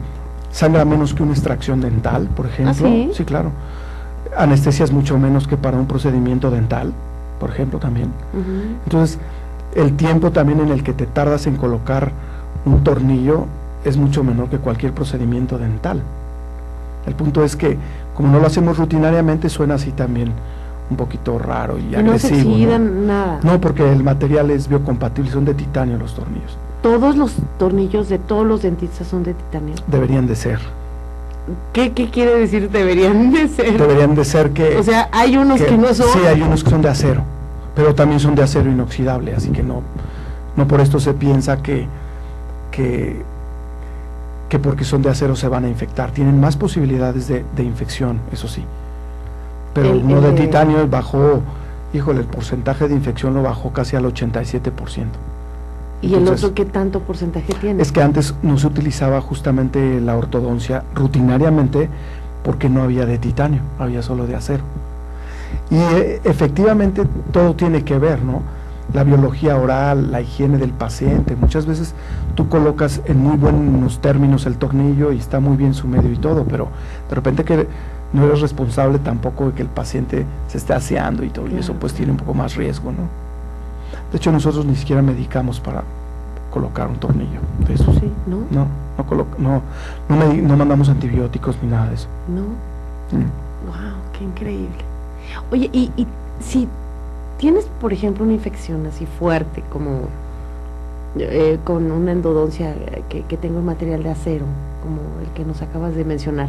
sangra menos que una extracción dental, por ejemplo.
¿Ah, sí?
Sí, claro. Anestesias mucho menos que para un procedimiento dental, por ejemplo, también. Entonces, el tiempo también en el que te tardas en colocar un tornillo es mucho menor que cualquier procedimiento dental. El punto es que, como no lo hacemos rutinariamente, suena así también un poquito raro y agresivo.
No se oxidan nada.
No, porque el material es biocompatible, son de titanio los tornillos.
¿Todos los tornillos de todos los dentistas son de titanio?
Deberían de ser.
¿Qué quiere decir deberían de ser?
Deberían de ser que...
O sea, hay unos que no son...
Sí, hay unos que son de acero, pero también son de acero inoxidable, así que no por esto se piensa que porque son de acero se van a infectar. Tienen más posibilidades de infección, eso sí. Pero uno de titanio bajó, híjole, el porcentaje de infección lo bajó casi al 87%.
¿Y el otro qué tanto porcentaje tiene?
Es que antes no se utilizaba justamente la ortodoncia rutinariamente porque no había de titanio, había solo de acero. Y efectivamente todo tiene que ver, ¿no? La biología oral, la higiene del paciente. Muchas veces tú colocas en muy buenos términos el tornillo y está muy bien su medio y todo, pero de repente que no eres responsable tampoco de que el paciente se esté aseando y todo, y eso pues tiene un poco más riesgo, ¿no? De hecho, nosotros ni siquiera medicamos para colocar un tornillo de eso.
Sí, ¿no?
No mandamos antibióticos ni nada de eso.
¿No? Wow, qué increíble. Oye, y si tienes, por ejemplo, una infección así fuerte, como con una endodoncia que tenga un material de acero, como el que nos acabas de mencionar,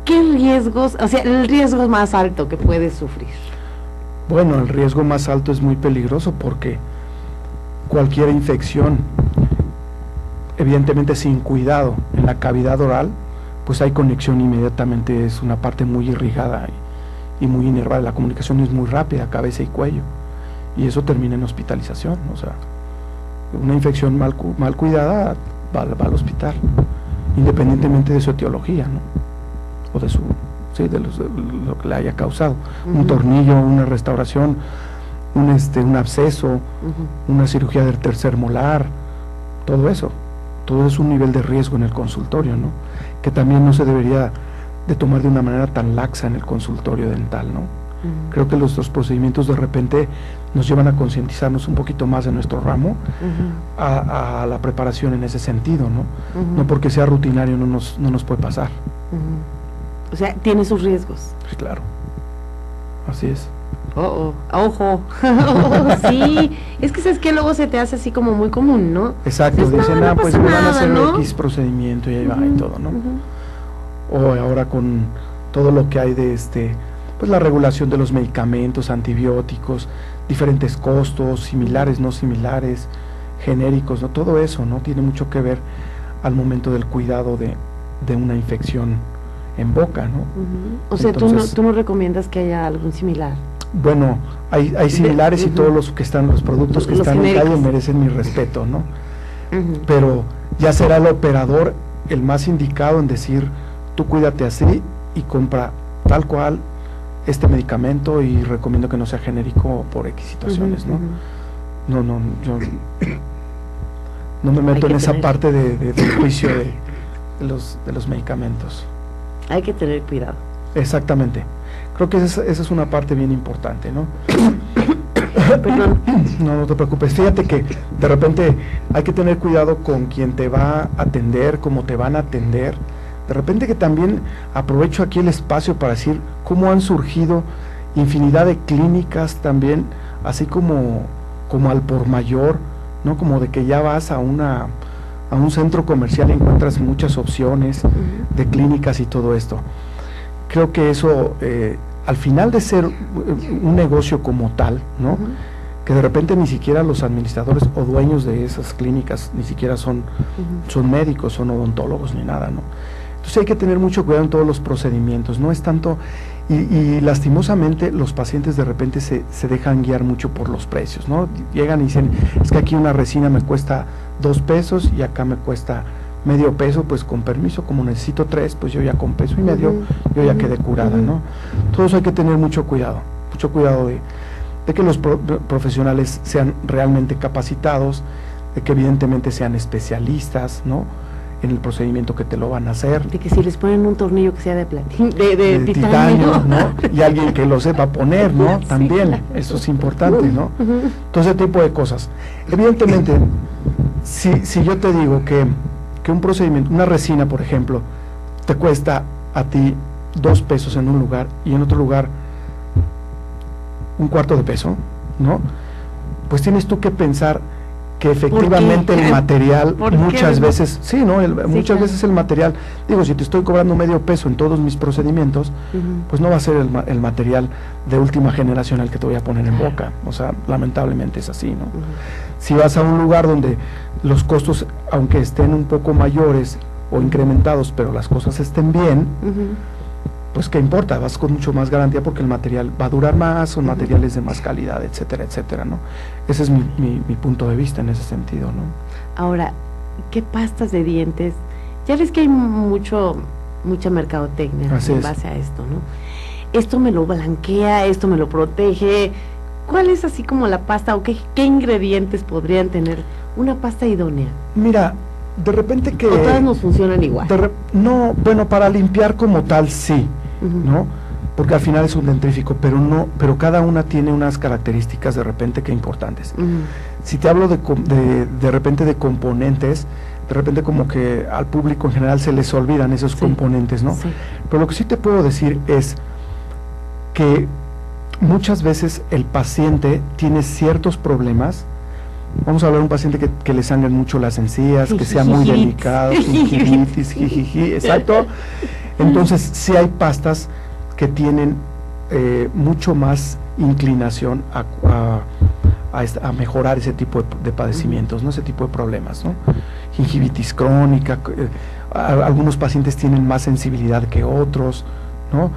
¿qué riesgos, o sea, el riesgo más alto que puedes sufrir?
Bueno, el riesgo más alto es muy peligroso porque cualquier infección, evidentemente sin cuidado en la cavidad oral, pues hay conexión inmediatamente, es una parte muy irrigada y muy inervada, la comunicación es muy rápida, cabeza y cuello, y eso termina en hospitalización. O sea, una infección mal cuidada va al hospital, independientemente de su etiología, ¿no? o de lo que le haya causado, un tornillo, una restauración, un absceso, una cirugía del tercer molar, todo eso es un nivel de riesgo en el consultorio, ¿no? Que también no se debería de tomar de una manera tan laxa en el consultorio dental, ¿no? Creo que los procedimientos de repente nos llevan a concientizarnos un poquito más de nuestro ramo, a la preparación en ese sentido, ¿no? No porque sea rutinario no nos puede pasar.
O sea, tiene sus riesgos.
Sí, claro, así es.
Ojo. Sí, es que sabes que luego se te hace así como muy común, ¿no?
Exacto,
Dices,
dicen,
no
pues
pasa
me van a
nada,
hacer
¿no?
X procedimiento y ahí va y todo, ¿no? O ahora con todo lo que hay de pues la regulación de los medicamentos, antibióticos, diferentes costos, similares, no similares, genéricos, ¿no? Todo eso, ¿no? Tiene mucho que ver al momento del cuidado de una infección en boca, ¿no?
O sea,
Entonces,
tú no recomiendas que haya algún similar.
Bueno, hay similares y todos los productos que
Los
están en
genéricos.
calle merecen mi respeto, ¿no? Pero ya será el operador el más indicado en decir, tú cuídate así y compra tal cual este medicamento y recomiendo que no sea genérico por X situaciones, ¿no? No, yo no me meto en esa parte del juicio de los medicamentos.
Hay que tener cuidado.
Exactamente. Creo que esa es una parte bien importante, ¿no?
Perdón.
No te preocupes. Fíjate que de repente hay que tener cuidado con quien te va a atender, cómo te van a atender. De repente que también aprovecho aquí el espacio para decir cómo han surgido infinidad de clínicas también, así como al por mayor, ¿no? Como de que ya vas a un centro comercial y encuentras muchas opciones de clínicas y todo esto. Creo que eso, al final de ser un negocio como tal, ¿no? Que de repente ni siquiera los administradores o dueños de esas clínicas ni siquiera son médicos, son odontólogos ni nada, ¿no? Entonces hay que tener mucho cuidado en todos los procedimientos, no es tanto, y lastimosamente los pacientes de repente se dejan guiar mucho por los precios, ¿no? Llegan y dicen, es que aquí una resina me cuesta 2 pesos y acá me cuesta medio peso, pues con permiso, como necesito 3, pues yo ya con peso y medio, yo ya quedé curada, ¿no? Todo eso hay que tener mucho cuidado de que los profesionales sean realmente capacitados, de que evidentemente sean especialistas, ¿no? En el procedimiento que te lo van a hacer.
De que si les ponen un tornillo que sea de
titanio, ¿no? Y alguien que lo sepa poner, ¿no? También, eso es importante, ¿no? Todo ese tipo de cosas. Evidentemente, si yo te digo que un procedimiento, una resina, por ejemplo, te cuesta a ti 2 pesos en un lugar y en otro lugar $1/4 de peso, ¿no? Pues tienes tú que pensar que efectivamente el material muchas veces, sí, ¿no? Muchas veces el material, digo, si te estoy cobrando medio peso en todos mis procedimientos, pues no va a ser el material de última generación al que te voy a poner en boca, o sea, lamentablemente es así, ¿no? Si vas a un lugar donde los costos, aunque estén un poco mayores o incrementados, pero las cosas estén bien, pues qué importa, vas con mucho más garantía porque el material va a durar más, son materiales de más calidad, etcétera, etcétera, ¿no? Ese es mi punto de vista en ese sentido, ¿no?
Ahora, ¿qué pastas de dientes? Ya ves que hay mucha mercadotecnia en base a esto, ¿no? Esto me lo blanquea, esto me lo protege. ¿Cuál es así como la pasta o qué ingredientes podrían tener una pasta idónea?
Mira, de repente que...
¿O todas nos funcionan igual?
No, bueno, para limpiar como tal sí, ¿no? Porque al final es un dentrífico, pero cada una tiene unas características de repente que importantes. Si te hablo de repente de componentes, de repente como que al público en general se les olvidan esos componentes, ¿no? Sí. Pero lo que sí te puedo decir es que muchas veces el paciente tiene ciertos problemas. Vamos a hablar de un paciente que le sangren mucho las encías, que sea muy delicado, gingivitis, exacto. Entonces sí hay pastas que tienen mucho más inclinación a mejorar ese tipo de padecimientos, ¿no? Ese tipo de problemas, ¿no? Gingivitis crónica, algunos pacientes tienen más sensibilidad que otros, ¿no?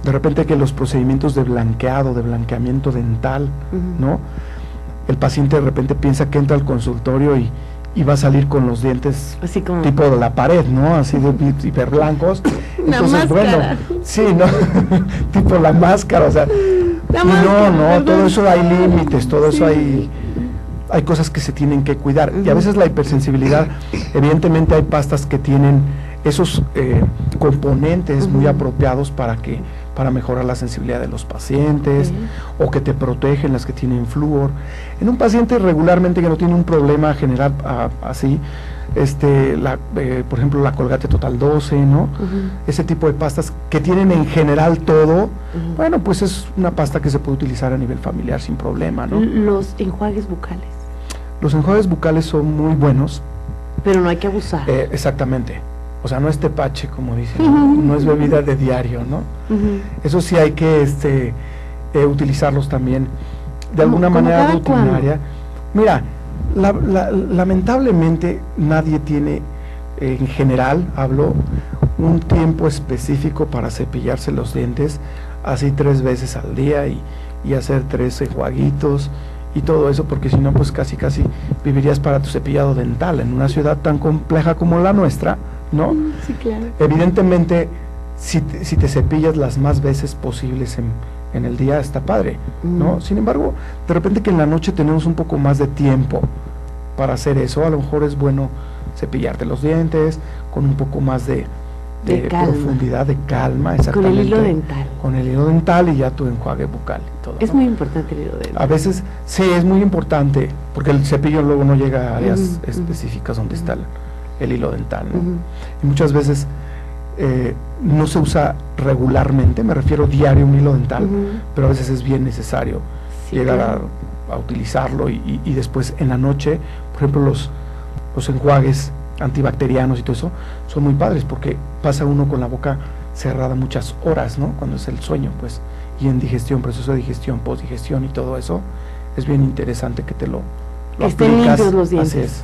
De repente que los procedimientos de blanqueamiento dental, ¿no? El paciente de repente piensa que entra al consultorio y va a salir con los dientes así como tipo de la pared, ¿no? Así de hiper blancos,
Una
Entonces,
máscara.
bueno, sí, ¿no? Tipo la máscara, o sea,
La
y
máscara,
no,
perdón.
todo eso hay límites, todo eso
Sí.
hay cosas que se tienen que cuidar. Y a
Ujú.
veces la hipersensibilidad, evidentemente hay pastas que tienen esos componentes muy
Ujú.
apropiados para mejorar la sensibilidad de los pacientes, o que te protegen las que tienen flúor. En un paciente regularmente que no tiene un problema general así, por ejemplo la Colgate Total 12, ¿no?
Ujú.
Ese tipo de pastas que tienen en general todo,
Ujú.
bueno, pues es una pasta que se puede utilizar a nivel familiar sin problema, ¿no?
Los enjuagues bucales,
Los enjuagues bucales son muy buenos,
pero no hay que abusar.
exactamente. O sea, no es tepache, como dicen,
Ujú.
no es bebida de diario, ¿no?
Ujú.
Eso sí hay que utilizarlos también de alguna
¿Cómo
manera
cada cuándo?
rutinaria. Mira, lamentablemente nadie tiene, en general, hablo, un tiempo específico para cepillarse los dientes, así 3 veces al día y hacer 3 enjuaguitos y todo eso, porque si no, pues casi vivirías para tu cepillado dental en una ciudad tan compleja como la nuestra, ¿no?
Sí, claro.
Evidentemente, si te cepillas las más veces posibles en el día, está padre, ¿no?
Mm.
Sin embargo, de repente que en la noche tenemos un poco más de tiempo para hacer eso, a lo mejor es bueno cepillarte los dientes con un poco más de
calma.
profundidad, de calma,
Con
exactamente.
el hilo dental.
Con el hilo dental y ya tu enjuague bucal y todo.
Es
¿no?
muy importante el hilo dental.
A veces, sí, es muy importante, porque el cepillo luego no llega a áreas
Ujú,
específicas donde está el hilo dental, ¿no?
Ujú.
Y muchas veces no se usa regularmente, me refiero diario un hilo dental,
Ujú.
pero a veces es bien necesario
Sí,
llegar
claro.
a utilizarlo y después en la noche, por ejemplo, los enjuagues antibacterianos y todo eso son muy padres porque pasa uno con la boca cerrada muchas horas, ¿no? Cuando es el sueño, pues, y en digestión, proceso de digestión, postdigestión y todo eso, es bien interesante que te lo
Que estén
aplicas.
limpios los dientes.
Así es.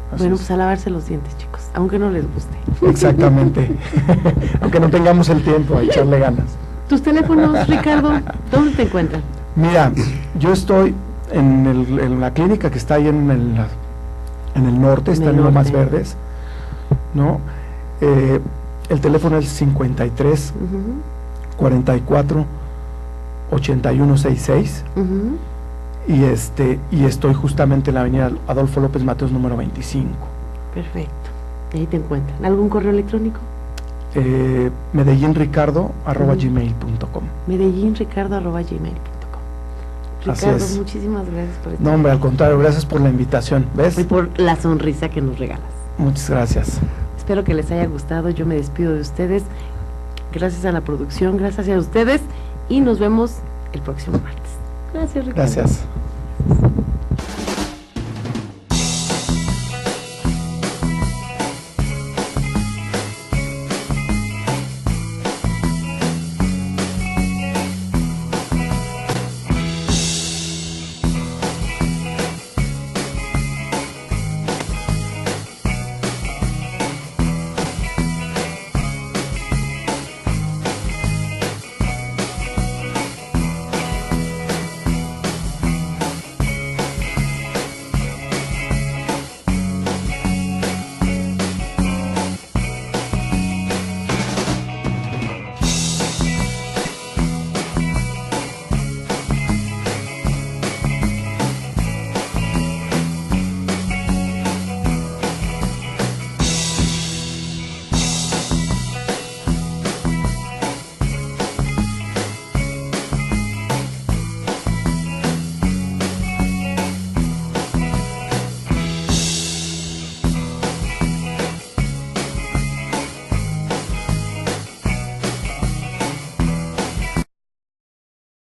Así
Bueno,
es.
pues a lavarse los dientes, chicos, aunque no les guste.
Exactamente. Aunque no tengamos el tiempo a echarle ganas.
¿Tus teléfonos, Ricardo? ¿Dónde te encuentran?
Mira, yo estoy en la clínica que está ahí en el norte, está
En el
en Lomas
norte.
Verdes, ¿no? El teléfono es 53
Ujú,
44 81 66
ujú.
y estoy justamente en la avenida Adolfo López Mateos número 25.
Perfecto. Ahí te encuentran. ¿Algún correo electrónico?
medellinricardo@gmail.com.
medellinricardo@gmail.com.
Así
Ricardo,
es.
muchísimas gracias por
No, hombre, al contrario, gracias por la invitación, ¿ves?
y por la sonrisa que nos regalas.
Muchas gracias.
Espero que les haya gustado. Yo me despido de ustedes. Gracias a la producción, gracias a ustedes y nos vemos el próximo martes. Gracias, Ricardo.
Gracias.